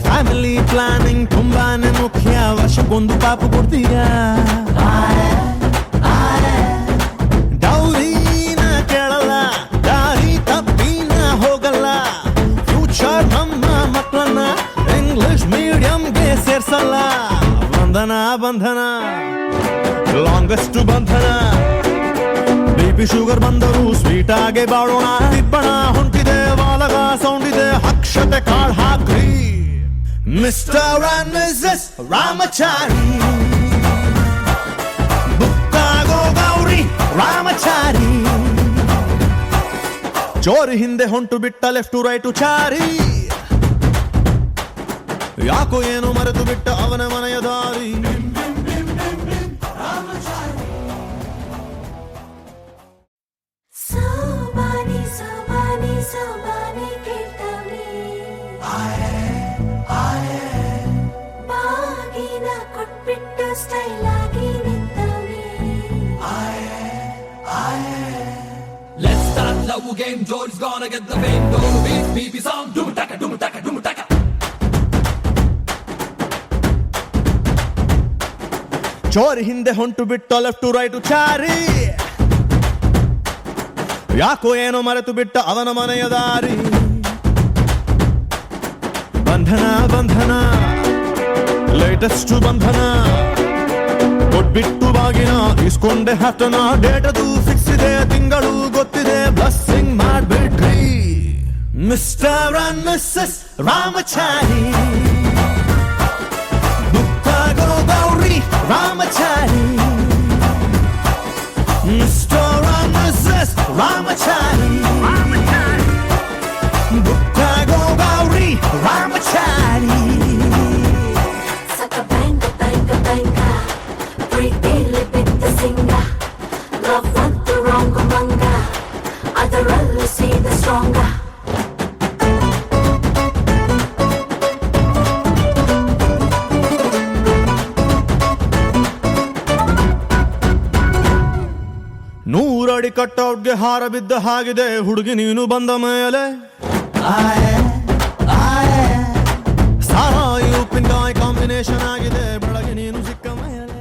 [SPEAKER 1] ಫ್ಯಾಮಿಲಿ ಪ್ಲಾನಿಂಗ್ ತುಂಬಾನೇ ಮುಖ್ಯ ವರ್ಷಕ್ಕೊಂದು ಪಾಪ ಕೊಡ್ತೀಯ ಡೌರಿನ ಕೇಳಲ್ಲ ದಾರಿ ತಪ್ಪಿನ ಹೋಗಲ್ಲ ಫ್ಯೂಚರ್ ನಮ್ಮ ಮಕ್ಕಳನ್ನ ಇಂಗ್ಲಿಷ್ ಮೀಡಿಯಂಗೆ ಸೇರ್ಸಲ್ಲ ಬಂಧನ ಬಂಧನ ಲಾಂಗೆಸ್ಟ್ ಬಂಧನ ಬಿಪಿ ಶುಗರ್ ಬಂದರು ಸ್ವೀಟ್ ಆಗಿ ಬಾಳೋಣ ತಿಪ್ಪಣ ಹೊಂಟಿದೆ ವಾಲಗ ಸೌಂಡ್ ಇದೆ ಅಕ್ಷತೆ ಕಾಳ್ ಹಾಕ್ರಿ ಮಿಸ್ಟರ್ ಅಂಡ್ ಮಿಸ್ಸಸ್ ರಾಮಚಾರಿ ಮುಕ್ತಾಗೋ ಗೌರಿ ರಾಮಚಾರಿ ಚೋರಿ ಹಿಂದೆ ಹೊಂಟು ಬಿಟ್ಟ ಲೆಫ್ಟ್ ಟು ರೈಟ್ ಚಾರಿ ಯಾಕೋ ಏನು ಮರೆತು ಬಿಟ್ಟ ಅವನ ಮನೆಯ ದಾರಿ
[SPEAKER 2] So ಸೋಬಾನೆ ಕೇಳ್ತಾವ್ನಿ ಬಾಗಿನ ಕೊಟ್ಬಿಟ್ಟು ಸ್ಟೈಲ್ ಆಗಿ ನಿಂತವ್ನಿ
[SPEAKER 4] Let's start love game. Jody's gonna get the fame. Don't beat BB sound. Doom taka, doom taka, doom taka.
[SPEAKER 1] ಚೋರಿ ಹಿಂದೆ ಹೊಂಟು ಬಿಟ್ಟು ಲೆಫ್ಟ್ ಟು ರೈಟ್ ಚಾರಿ ಯಾಕೋ ಏನೋ ಮರೆತು ಬಿಟ್ಟ ಅವನ ಮನೆಯ ದಾರಿ ಬಂಧನ ಬಂಧನ ಲೇಟೆಸ್ಟ್ ಬಂಧನ ಕೊಟ್ಬಿಟ್ಟು ಬಾಗಿನ ಇಸ್ಕೊಂಡೆ ಹತ್ತನ ಡೇಟದು ಫಿಕ್ಸ್ ಇದೆ ತಿಂಗಳು ಗೊತ್ತಿದೆ ಬ್ಲಸ್ಸಿಂಗ್ ಮಾಡ್ಬಿಟ್ರಿ ಮಿಸ್ಟರ್ ಅಂಡ್ ಮಿಸ್ಸಸ್ ರಾಮಚಾರಿ ಮುಕ್ತಾಗೋ Gauri Ramachari Mr and Mrs Ramachari ಮುಕ್ತಾಗೋ Gauri Ramachari
[SPEAKER 2] Saka banga banga banga ಪ್ರೀತಿಲಿ ಬಿದ್ದ ಸಿಂಗ ಲವ್ ಅಂತ ರಾಂಗ್ ಮಂಗ ಅದರಲ್ಲೂ ಸೀದ ಸ್ಟ್ರಾಂಗ
[SPEAKER 1] ನೂರಡಿ ಕಟ್ಔಟ್ಗೆ ಹಾರ ಬಿದ್ದ ಹಾಗಿದೆ ಹುಡುಗಿ ನೀನು ಬಂದ ಮೇಲೆ ಸಾರಾಯಿ ಉಪ್ಪಿನಕಾಯಿ ಕಾಂಬಿನೇಷನ್ ಆಗಿದೆ ಬೆಳಗ್ಗೆ ನೀನು ಸಿಕ್ಕ ಮೇಲೆ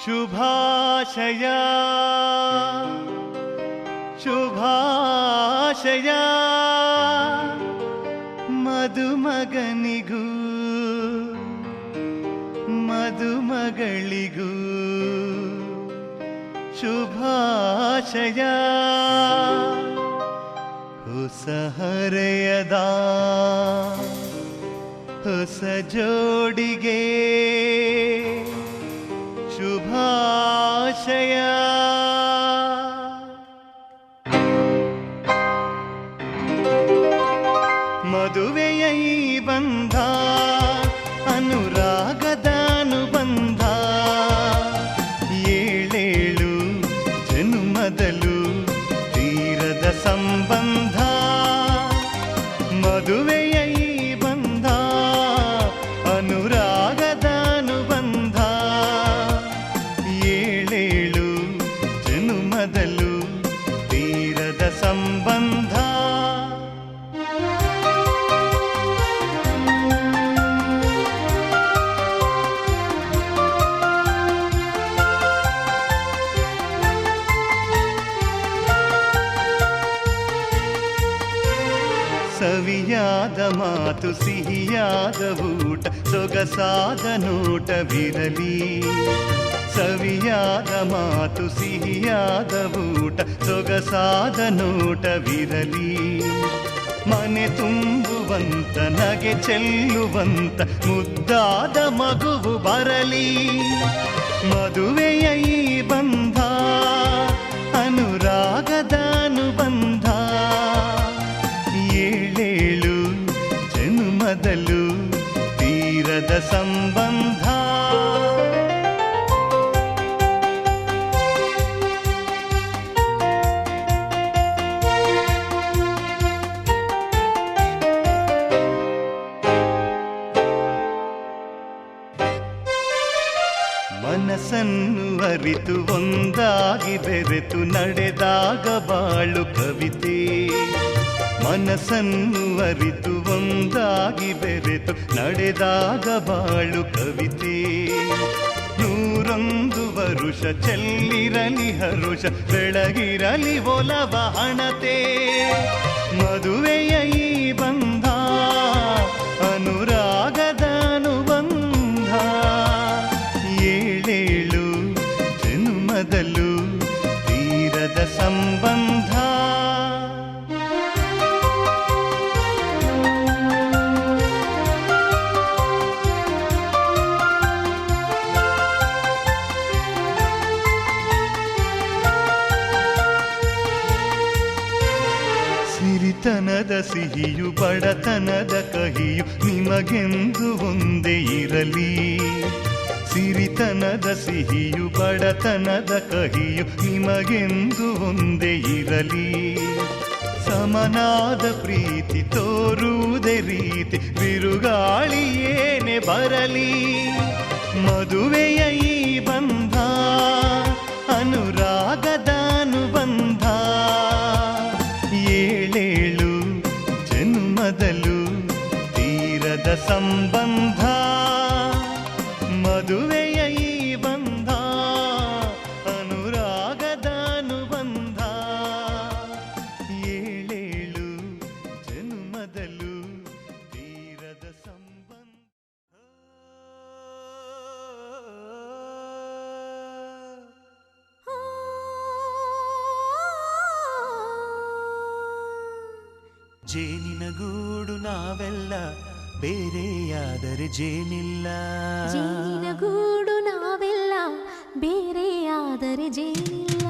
[SPEAKER 1] ಶುಭಾಶಯ ಶುಭಾಶಯ ಮದುಮಗನಿಗೂ ಮದುಮಗಳಿಗೂ ಶುಭಾಶಯ ಹೊಸ ಹರೆಯದ ಹೊಸ ಜೋಡಿಗೆ ಶುಭಾಶಯ ಮದುವೆಯ ಈ ಬಂಧ ಅನುರಾಗದ ಅನುಬಂಧ ಏಳೇಳು ಜನುಮದಲು ತೀರದ ಸಂಬಂಧ ಮದುವೆಯ ಈ ಬಂಧ ಅನುರಾಗದ ಅನುಬಂಧ ಏಳೇಳು ಜನುಮದಲು ತೀರದ ಸಂಬಂಧ ಸವಿಯಾದ ಮಾತು ಸಿಹಿಯಾದ ಊಟ
[SPEAKER 12] ಸೊಗಸಾದ ನೋಟವಿರಲಿ, ಸವಿಯಾದ ಮಾತು ಸಿಹಿಯಾದ ಊಟ, ಸೊಗಸಾದ ನೋಟವಿರಲಿ. ಮನೆ ತುಂಬುವಂತ ನಗೆ ಚೆಲ್ಲುವಂತ ಮುದ್ದಾದ ಮಗುವು ಬರಲಿ. ಮದುವೆಯ ಈ ಬಂಧ ಅನುರಾಗದ ಅನುಬಂಧ, ಏಳೇಳು ಜನ್ಮದಲ್ಲೂ ತೀರದ ಸಂಬಂಧ. ಮನಸ್ಸನ್ನು ಅರಿತು ಒಂದಾಗಿ ಬೆರೆತು ನಡೆದಾಗ ಬಾಳು ಕವಿತೆ. ಮನಸ್ಸನ್ನು ಅರಿತು ಒಂದಾಗಿ ಬೆರೆತು ನಡೆದಾಗ ಬಾಳು ಕವಿತೆ. 101 ವರುಷ ಚೆಲ್ಲಿರಲಿ ಹರುಷ, ಬೆಳಗಿರಲಿ ಒಲವ ಹಣತೆ. ಮದುವೆಯ ಈ ಬಂಧ ಅನುರಾಗದ ಅನುಬಂಧ, ಏಳೇಳು ಜನ್ಮದಲ್ಲೂ ತೀರದ ಸಂಬಂಧ. ಸಿರಿತನದ ಸಿಹಿಯು ಬಡತನದ ಕಹಿಯು ನಿಮಗೆಂದು ಒಂದೇ ಇರಲಿ. ಸಿರಿತನದ ಸಿಹಿಯು ಬಡತನದ ಕಹಿಯು ನಿಮಗೆಂದು ಒಂದೇ ಇರಲಿ. ಸಮನಾದ ಪ್ರೀತಿ ತೋರುವುದೇ ರೀತಿ, ಬಿರುಗಾಳಿ ಏನೇ ಬರಲಿ. ಮದುವೆಯ ಈ ಬಂಧ ಅನುರಾಗದ ಅನುಬಂಧ, ಏಳೇಳು ಜನ್ಮದಲ್ಲೂ ತೀರದ ಸಂಬಂಧ. ಮದುವೆಯ ಈ ಬಂಧ ಅನುರಾಗದ ಅನುಬಂಧ, ಏಳೇಳು ಜನ್ಮದಲ್ಲೂ ತೀರದ ಸಂಬಂಧ. ಜೇನಿನ ಗೂಡು ನಾವೆಲ್ಲ, ಬೇರೆಯಾದರೆ ಜೇನಿಲ್ಲ.
[SPEAKER 2] ಜೇನಿನ ಗೂಡು ನಾವೆಲ್ಲ, ಬೇರೆಯಾದರೆ ಜೇನಿಲ್ಲ.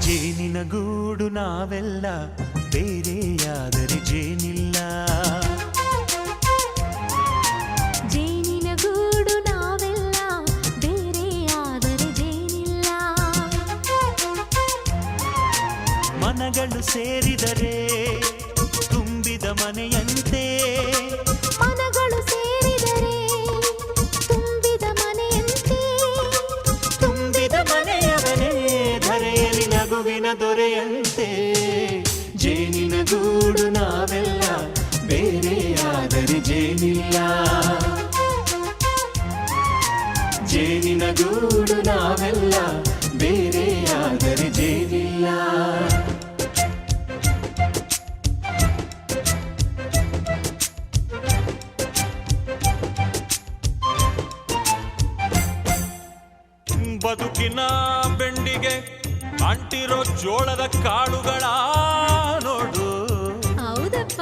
[SPEAKER 12] ಜೇನಿನ ಗೂಡು ನಾವೆಲ್ಲ, ಬೇರೆಯಾದರೆ ಜೇನಿಲ್ಲ.
[SPEAKER 2] ಜೇನಿನ ಗೂಡು ನಾವೆಲ್ಲ, ಬೇರೆಯಾದರೆ ಜೇನಿಲ್ಲ.
[SPEAKER 12] ಮನಗಳು ಸೇರಿದರೆ ತುಂಬಿದ ಮನೆಯಂತೆ.
[SPEAKER 2] ಮನಗಳು ಸೇರಿದರೆ ತುಂಬಿದ ಮನೆಯಂತೆ.
[SPEAKER 12] ತುಂಬಿದ ಮನೆಯವನೇ ಧರೆಯಲ್ಲಿ ನಗುವಿನ ದೊರೆಯಂತೆ. ಜೇನಿನ ಗೂಡು ನಾವೆಲ್ಲ, ಬೇರೆಯಾದರೆ ಜೇನಿಲ್ಲ. ಜೇನಿನ ಗೂಡು ನಾವೆಲ್ಲ, ಬೇರೆಯಾದರೆ ಜೇನಿಲ್ಲ.
[SPEAKER 13] ಬದುಕಿನ ಬೆಂಡಿಗೆ ಅಂಟಿರೋ ಜೋಳದ ಕಾಳುಗಳ ನೋಡು.
[SPEAKER 2] ಹೌದಪ್ಪ.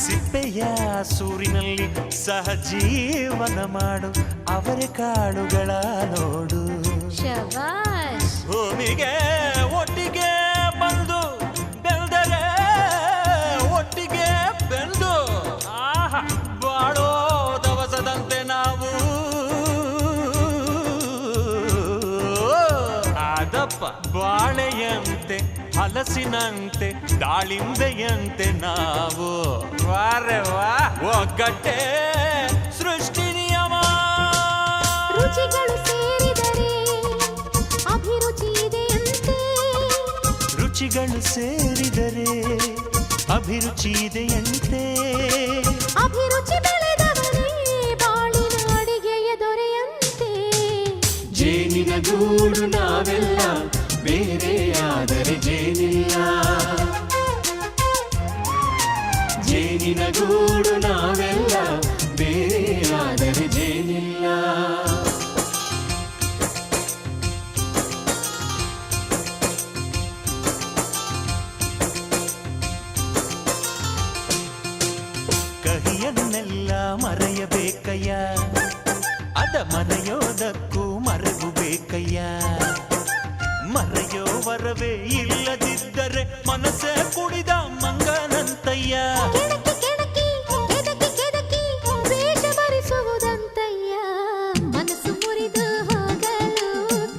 [SPEAKER 12] ಸಿಪ್ಪೆಯ ಸೂರಿನಲ್ಲಿ ಸಹಜೀವನ ಮಾಡು ಅವರೆ ಕಾಳುಗಳ ನೋಡು.
[SPEAKER 2] ಶಬಾಷ್.
[SPEAKER 13] ಭೂಮಿಗೆ ಒಟ್ಟಿಗೆ ಬಂದು ಬೆಳೆದರೆ ಒಟ್ಟಿಗೆ ಬೆಂದು ಬಾಳೋ ದವಸದಂತೆ ನಾವು. ಅದಪ್ಪ ಬಾಳೆಯಂತೆ ಹಲಸಿನಂತೆ ದಾಳಿಂಬೆಯಂತೆ ನಾವು. ವಾರೆ ವಾ ಒಗ್ಗಟ್ಟೆ ಸೃಷ್ಟಿ ನಿಯಮ.
[SPEAKER 2] ರುಚಿಗಳು ಸೇರಿದರೆ ಅಭಿರುಚಿ ಇದೆಯಂತೆ.
[SPEAKER 12] ರುಚಿಗಳು ಸೇರಿದರೆ ಅಭಿರುಚಿ ಇದೆಯಂತೆ.
[SPEAKER 2] ಅಭಿರುಚಿ ಬೆಳೆದವನೇ ಬಾಳಿನ ಅಡಿಗೆಯ ದೊರೆಯಂತೆ.
[SPEAKER 12] ಜೇನಿನ ಗೂಡು ನಾವೆಲ್ಲ, ಬೇರೆಯಾದರೆ ಜೇನಿಲ್ಲ. ಮರೆಯೋದಕ್ಕೂ ಮರೆವು ಬೇಕಯ್ಯ. ಮರೆಯೋವರವೇ ಇಲ್ಲದಿದ್ದರೆ ಮನಸ್ಸೇ ಕುಡಿದ ಮಂಗನಂತಯ್ಯ.
[SPEAKER 2] ಕೆಣಕಿ ಕೆದಕಿ ವೇಷ ಭರಿಸುವುದಂತಯ್ಯ. ಮನಸ್ಸು ಮುರಿದು ಹೋಗಲು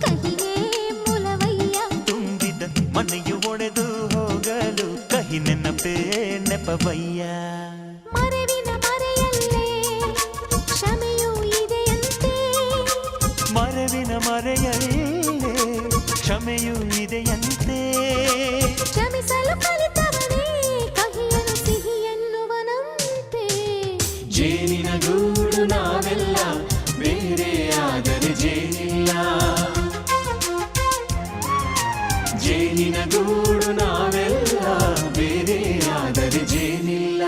[SPEAKER 2] ಕಹಿಯೇ ಮೂಲವಯ್ಯ.
[SPEAKER 12] ತುಂಬಿದ ಮನೆಯು ಒಡೆದು ಹೋಗಲು ಕಹಿ ನೆನಪೇ ನೆಪವಯ್ಯ.
[SPEAKER 2] ಮರೆವಿನ ಮರೆಯಲ್ಲೇ ಕ್ಷಮೆಯೂ ಇದೆಯಂತೆ.
[SPEAKER 12] ಮರೆವಿನ ಮರೆಯಲ್ಲೇ ಕ್ಷಮೆಯೂ ಇದೆಯಂತೆ.
[SPEAKER 2] ಕ್ಷಮಿಸಲು ಕಲಿತವನೇ ಕಹಿಯನು ಸಿಹಿ ಎನ್ನುವನಂತೆ.
[SPEAKER 11] ಜೇನಿನ ಗೂಡು ನಾವೆಲ್ಲ ಬೇರೆ ಆದರೆ ಜೇನಿಲ್ಲ. ಜೇನಿನ ಗೂಡು ನಾವೆಲ್ಲ ಬೇರೆ ಆದರೆ ಜೇನಿಲ್ಲ.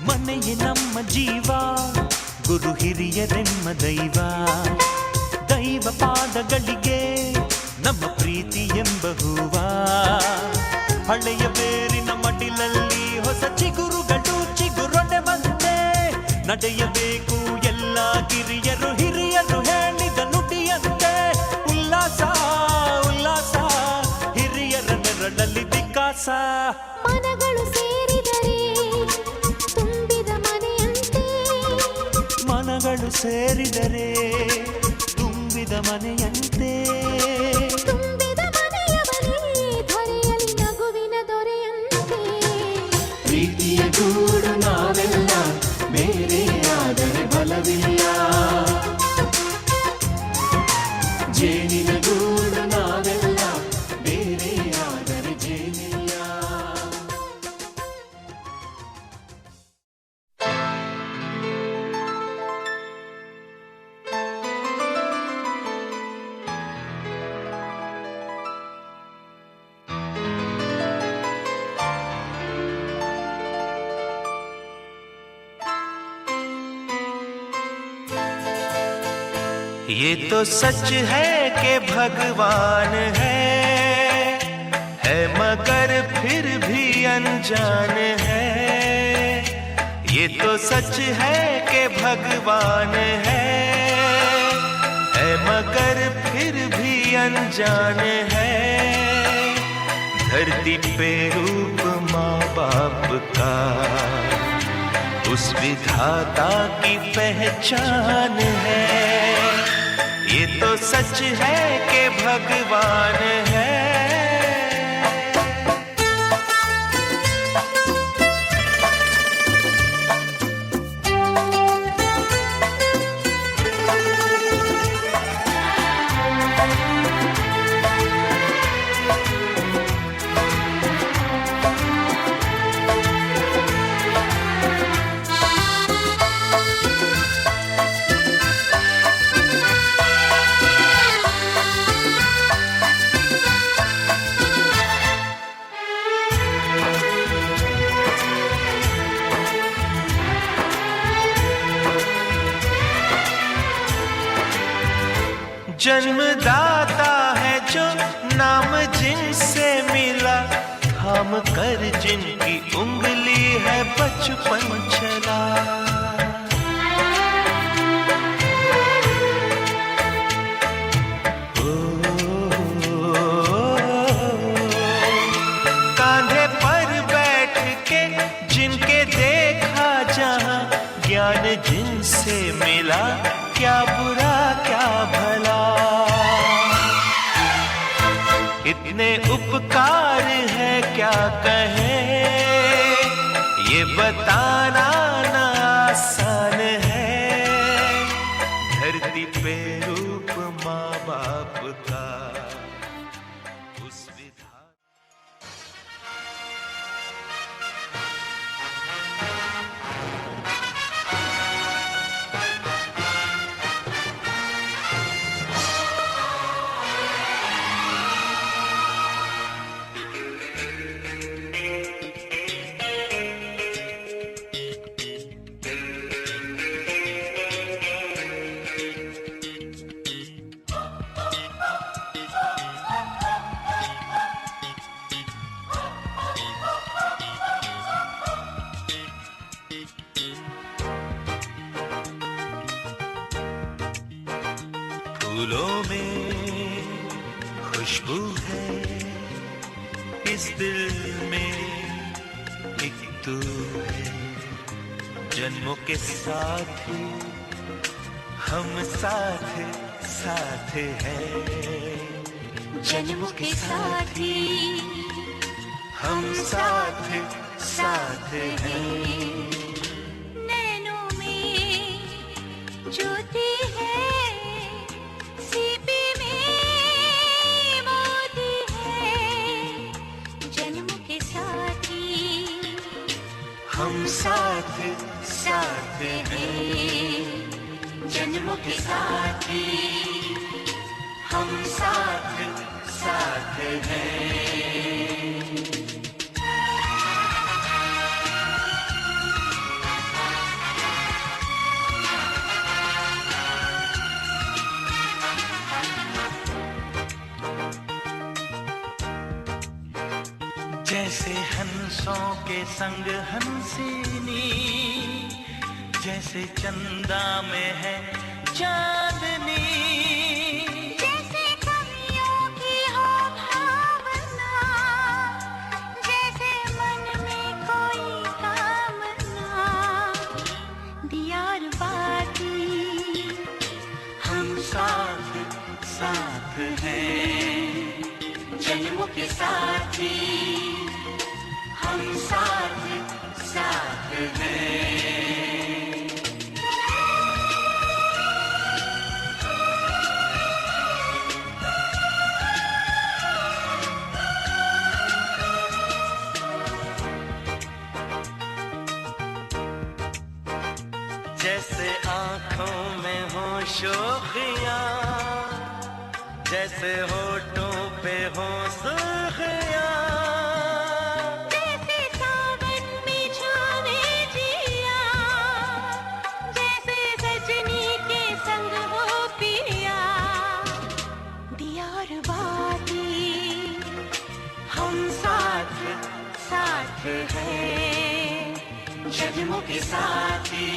[SPEAKER 12] ಮನೆಯೇ ನಮ್ಮ ಜೀವ, ಗುರು ಹಿರಿಯರೆಮ್ಮ ದೈವ. ದೈವ ಪಾದಗಳಿಗೆ ನಮ್ಮ ಪ್ರೀತಿ ಎಂಬ ಹೂವ. ಹಳೆಯ ಬೇರಿನ ಮಡಿಲಲ್ಲಿ ಹೊಸ ಚಿಗುರುಗಳು ಚಿಗುರೊಡೆ ಬಂದೆ. ನಡೆಯಬೇಕು ಎಲ್ಲ ಕಿರಿಯರು ಹಿರಿಯರು ಹೇಳಿದ ನುಡಿಯಂತೆ. ಉಲ್ಲಾಸ ಉಲ್ಲಾಸ ಹಿರಿಯರ ನೆರಳಲ್ಲಿ ವಿಕಾಸ.
[SPEAKER 2] ಮನಗಳು ಸೇರಿದರೆ ತುಂಬಿದ ಮನೆಯಂತೆ.
[SPEAKER 12] ಮನಗಳು ಸೇರಿದರೆ ತುಂಬಿದ ಮನೆಯಂತೆ.
[SPEAKER 2] ತುಂಬಿದ ಮನೆಯವನೇ ಧರೆಯಲ್ಲಿ ನಗುವಿನ ದೊರೆಯಂತೆ.
[SPEAKER 11] ಪ್ರೀತಿಯ ಗೂಡು ನಾವೆಲ್ಲ ಬೇರೆ ಆದರೆ ಬಲವಿಲ್ಲ. ಜೇನಿನ ಗೂಡು ನಾವೆಲ್ಲ ಬೇರೆ ಆದರೆ ಜೇನಿಲ್ಲ.
[SPEAKER 9] ये तो सच है कि भगवान है मगर फिर भी अनजान है. ये तो सच है कि भगवान है मगर फिर भी अनजान है. धरती पे रूप माँ बाप का उस विधाता की पहचान है. ये तो सच है कि भगवान है. जन्मदाता है जो नाम जिनसे मिला, थाम कर जिनकी उंगली है बचपन चला. कांधे पर बैठ के जिनके देखा जहां, ज्ञान जिनसे मिला क्या बुरा क्या भला. इतने उपकार है क्या कहें, ये बताना ना आसान है. धरती पे रूप माँ बाप का उस विधान. फूलों में खुशबू है, इस दिल में एक तू है। जन्मों के साथ हम साथ साथ हैं,
[SPEAKER 2] जन्मों के साथी
[SPEAKER 9] हम साथ साथ हैं।
[SPEAKER 2] नैनों में ज्योति है, सीपी में मोती है, जन्मों के साथी
[SPEAKER 9] हम साथ साथ हैं,
[SPEAKER 2] जन्मों के साथी
[SPEAKER 9] हम साथ साथ हैं। जैसे हंसों के संग हंसिनी, जैसे चंदा में है चांदनी,
[SPEAKER 2] जैसे कवियों की हो भावना, जैसे मन में कोई कामना, दियार बाती
[SPEAKER 9] हम साथ साथ हैं,
[SPEAKER 2] जन्मों के साथी
[SPEAKER 9] हम साथ साथ हैं। जैसे आँखों में हो शोखियाँ, जैसे होठों पे हो सुर्खियाँ,
[SPEAKER 2] जैसे सावन में छावे जिया, जैसे सजनी के संग हो पिया, दियार बाती
[SPEAKER 9] हम साथ
[SPEAKER 2] साथ हैं, जन्मों के साथी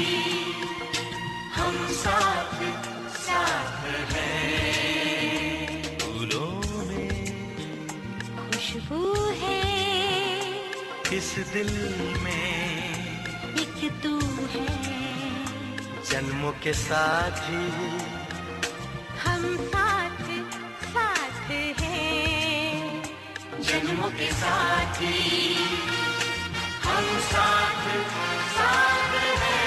[SPEAKER 9] हम साथ साथ हैं। फूलों में
[SPEAKER 2] खुशबू है,
[SPEAKER 9] इस दिल में
[SPEAKER 2] एक तू है,
[SPEAKER 9] जन्मों के साथी
[SPEAKER 2] हम साथ साथ हैं,
[SPEAKER 9] जन्मों के साथी हम साथ साथ हैं।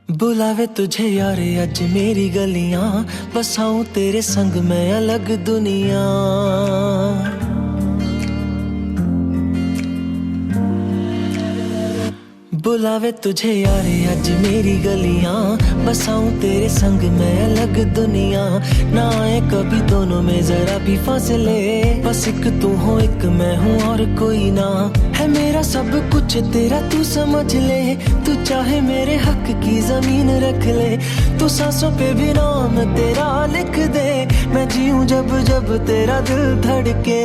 [SPEAKER 11] बुलावे तुझे यारे अज मेरी गलियां, बसाऊं तेरे संग मैं अलग दुनिया। बुलावे तुझे यारे अज मेरी गलियां, बसाऊं तेरे संग मैं अलग दुनिया। ना आए कभी दोनों में जरा भी फासले, बस एक तू हो एक मैं हूँ और कोई ना। है मेरा सब कुछ तेरा तू समझ ले, तू चाहे मेरे हक की जमीन रख ले। तू सांसों पे भी नाम तेरा लिख दे, मैं जीऊं जब जब तेरा दिल धड़के।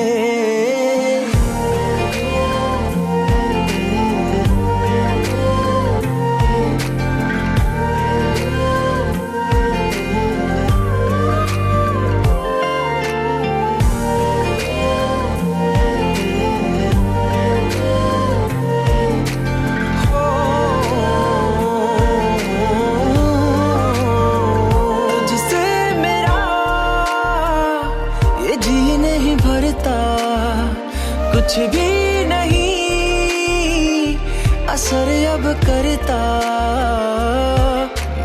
[SPEAKER 11] कुछ भी नहीं असर अब करता,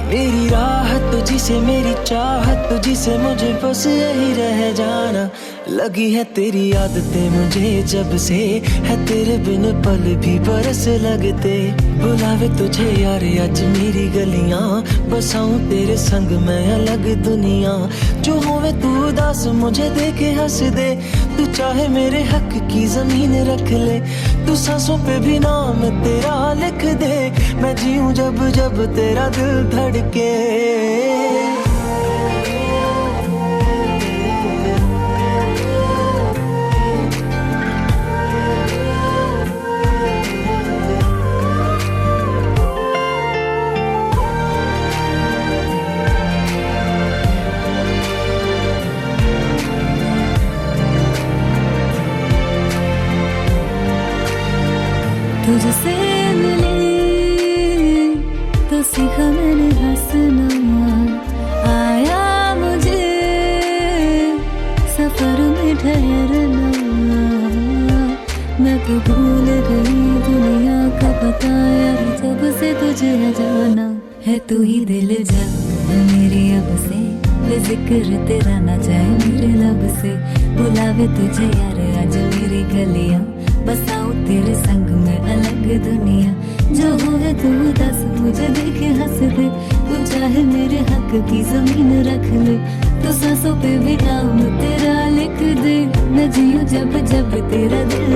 [SPEAKER 11] मेरी राह तुझी से मेरी चाहत तुझी से, मुझे बस यही रह जाना। लगी है तेरी आदतें मुझे जब से, है तेरे बिन पल भी बरस लगते। बुलावे तुझे यार आज मेरी गलियां, बसाऊं तेरे संग मैं अलग दुनिया। जो होवे तू उदास मुझे देखे हंस दे, तू चाहे मेरे हक की जमीन रख ले। तू सांसों पे भी नाम तेरा लिख दे, मैं जीऊं जब जब तेरा दिल धड़के।
[SPEAKER 5] तुझसे मिली तो सीखा मैंने हंसना, आया मुझे सफर में ठहरना। मैं तो भूल गई दुनिया का पता यार, जब से तुझे जाना है। तू ही दिल जा मेरी अब से, जिक्र तेरा ना जाए मेरे लब से। बुलावे तुझे यार आज मेरी गलियां, बसाऊं तेरे संग में अलग दुनिया। जो होवे तू दस मुझे देखे हंस दे, तू चाहे मेरे हक की जमीन रख ले। तो सांसों पे भी नाम तेरा लिख दे, मैं जीऊं जब जब तेरा दिल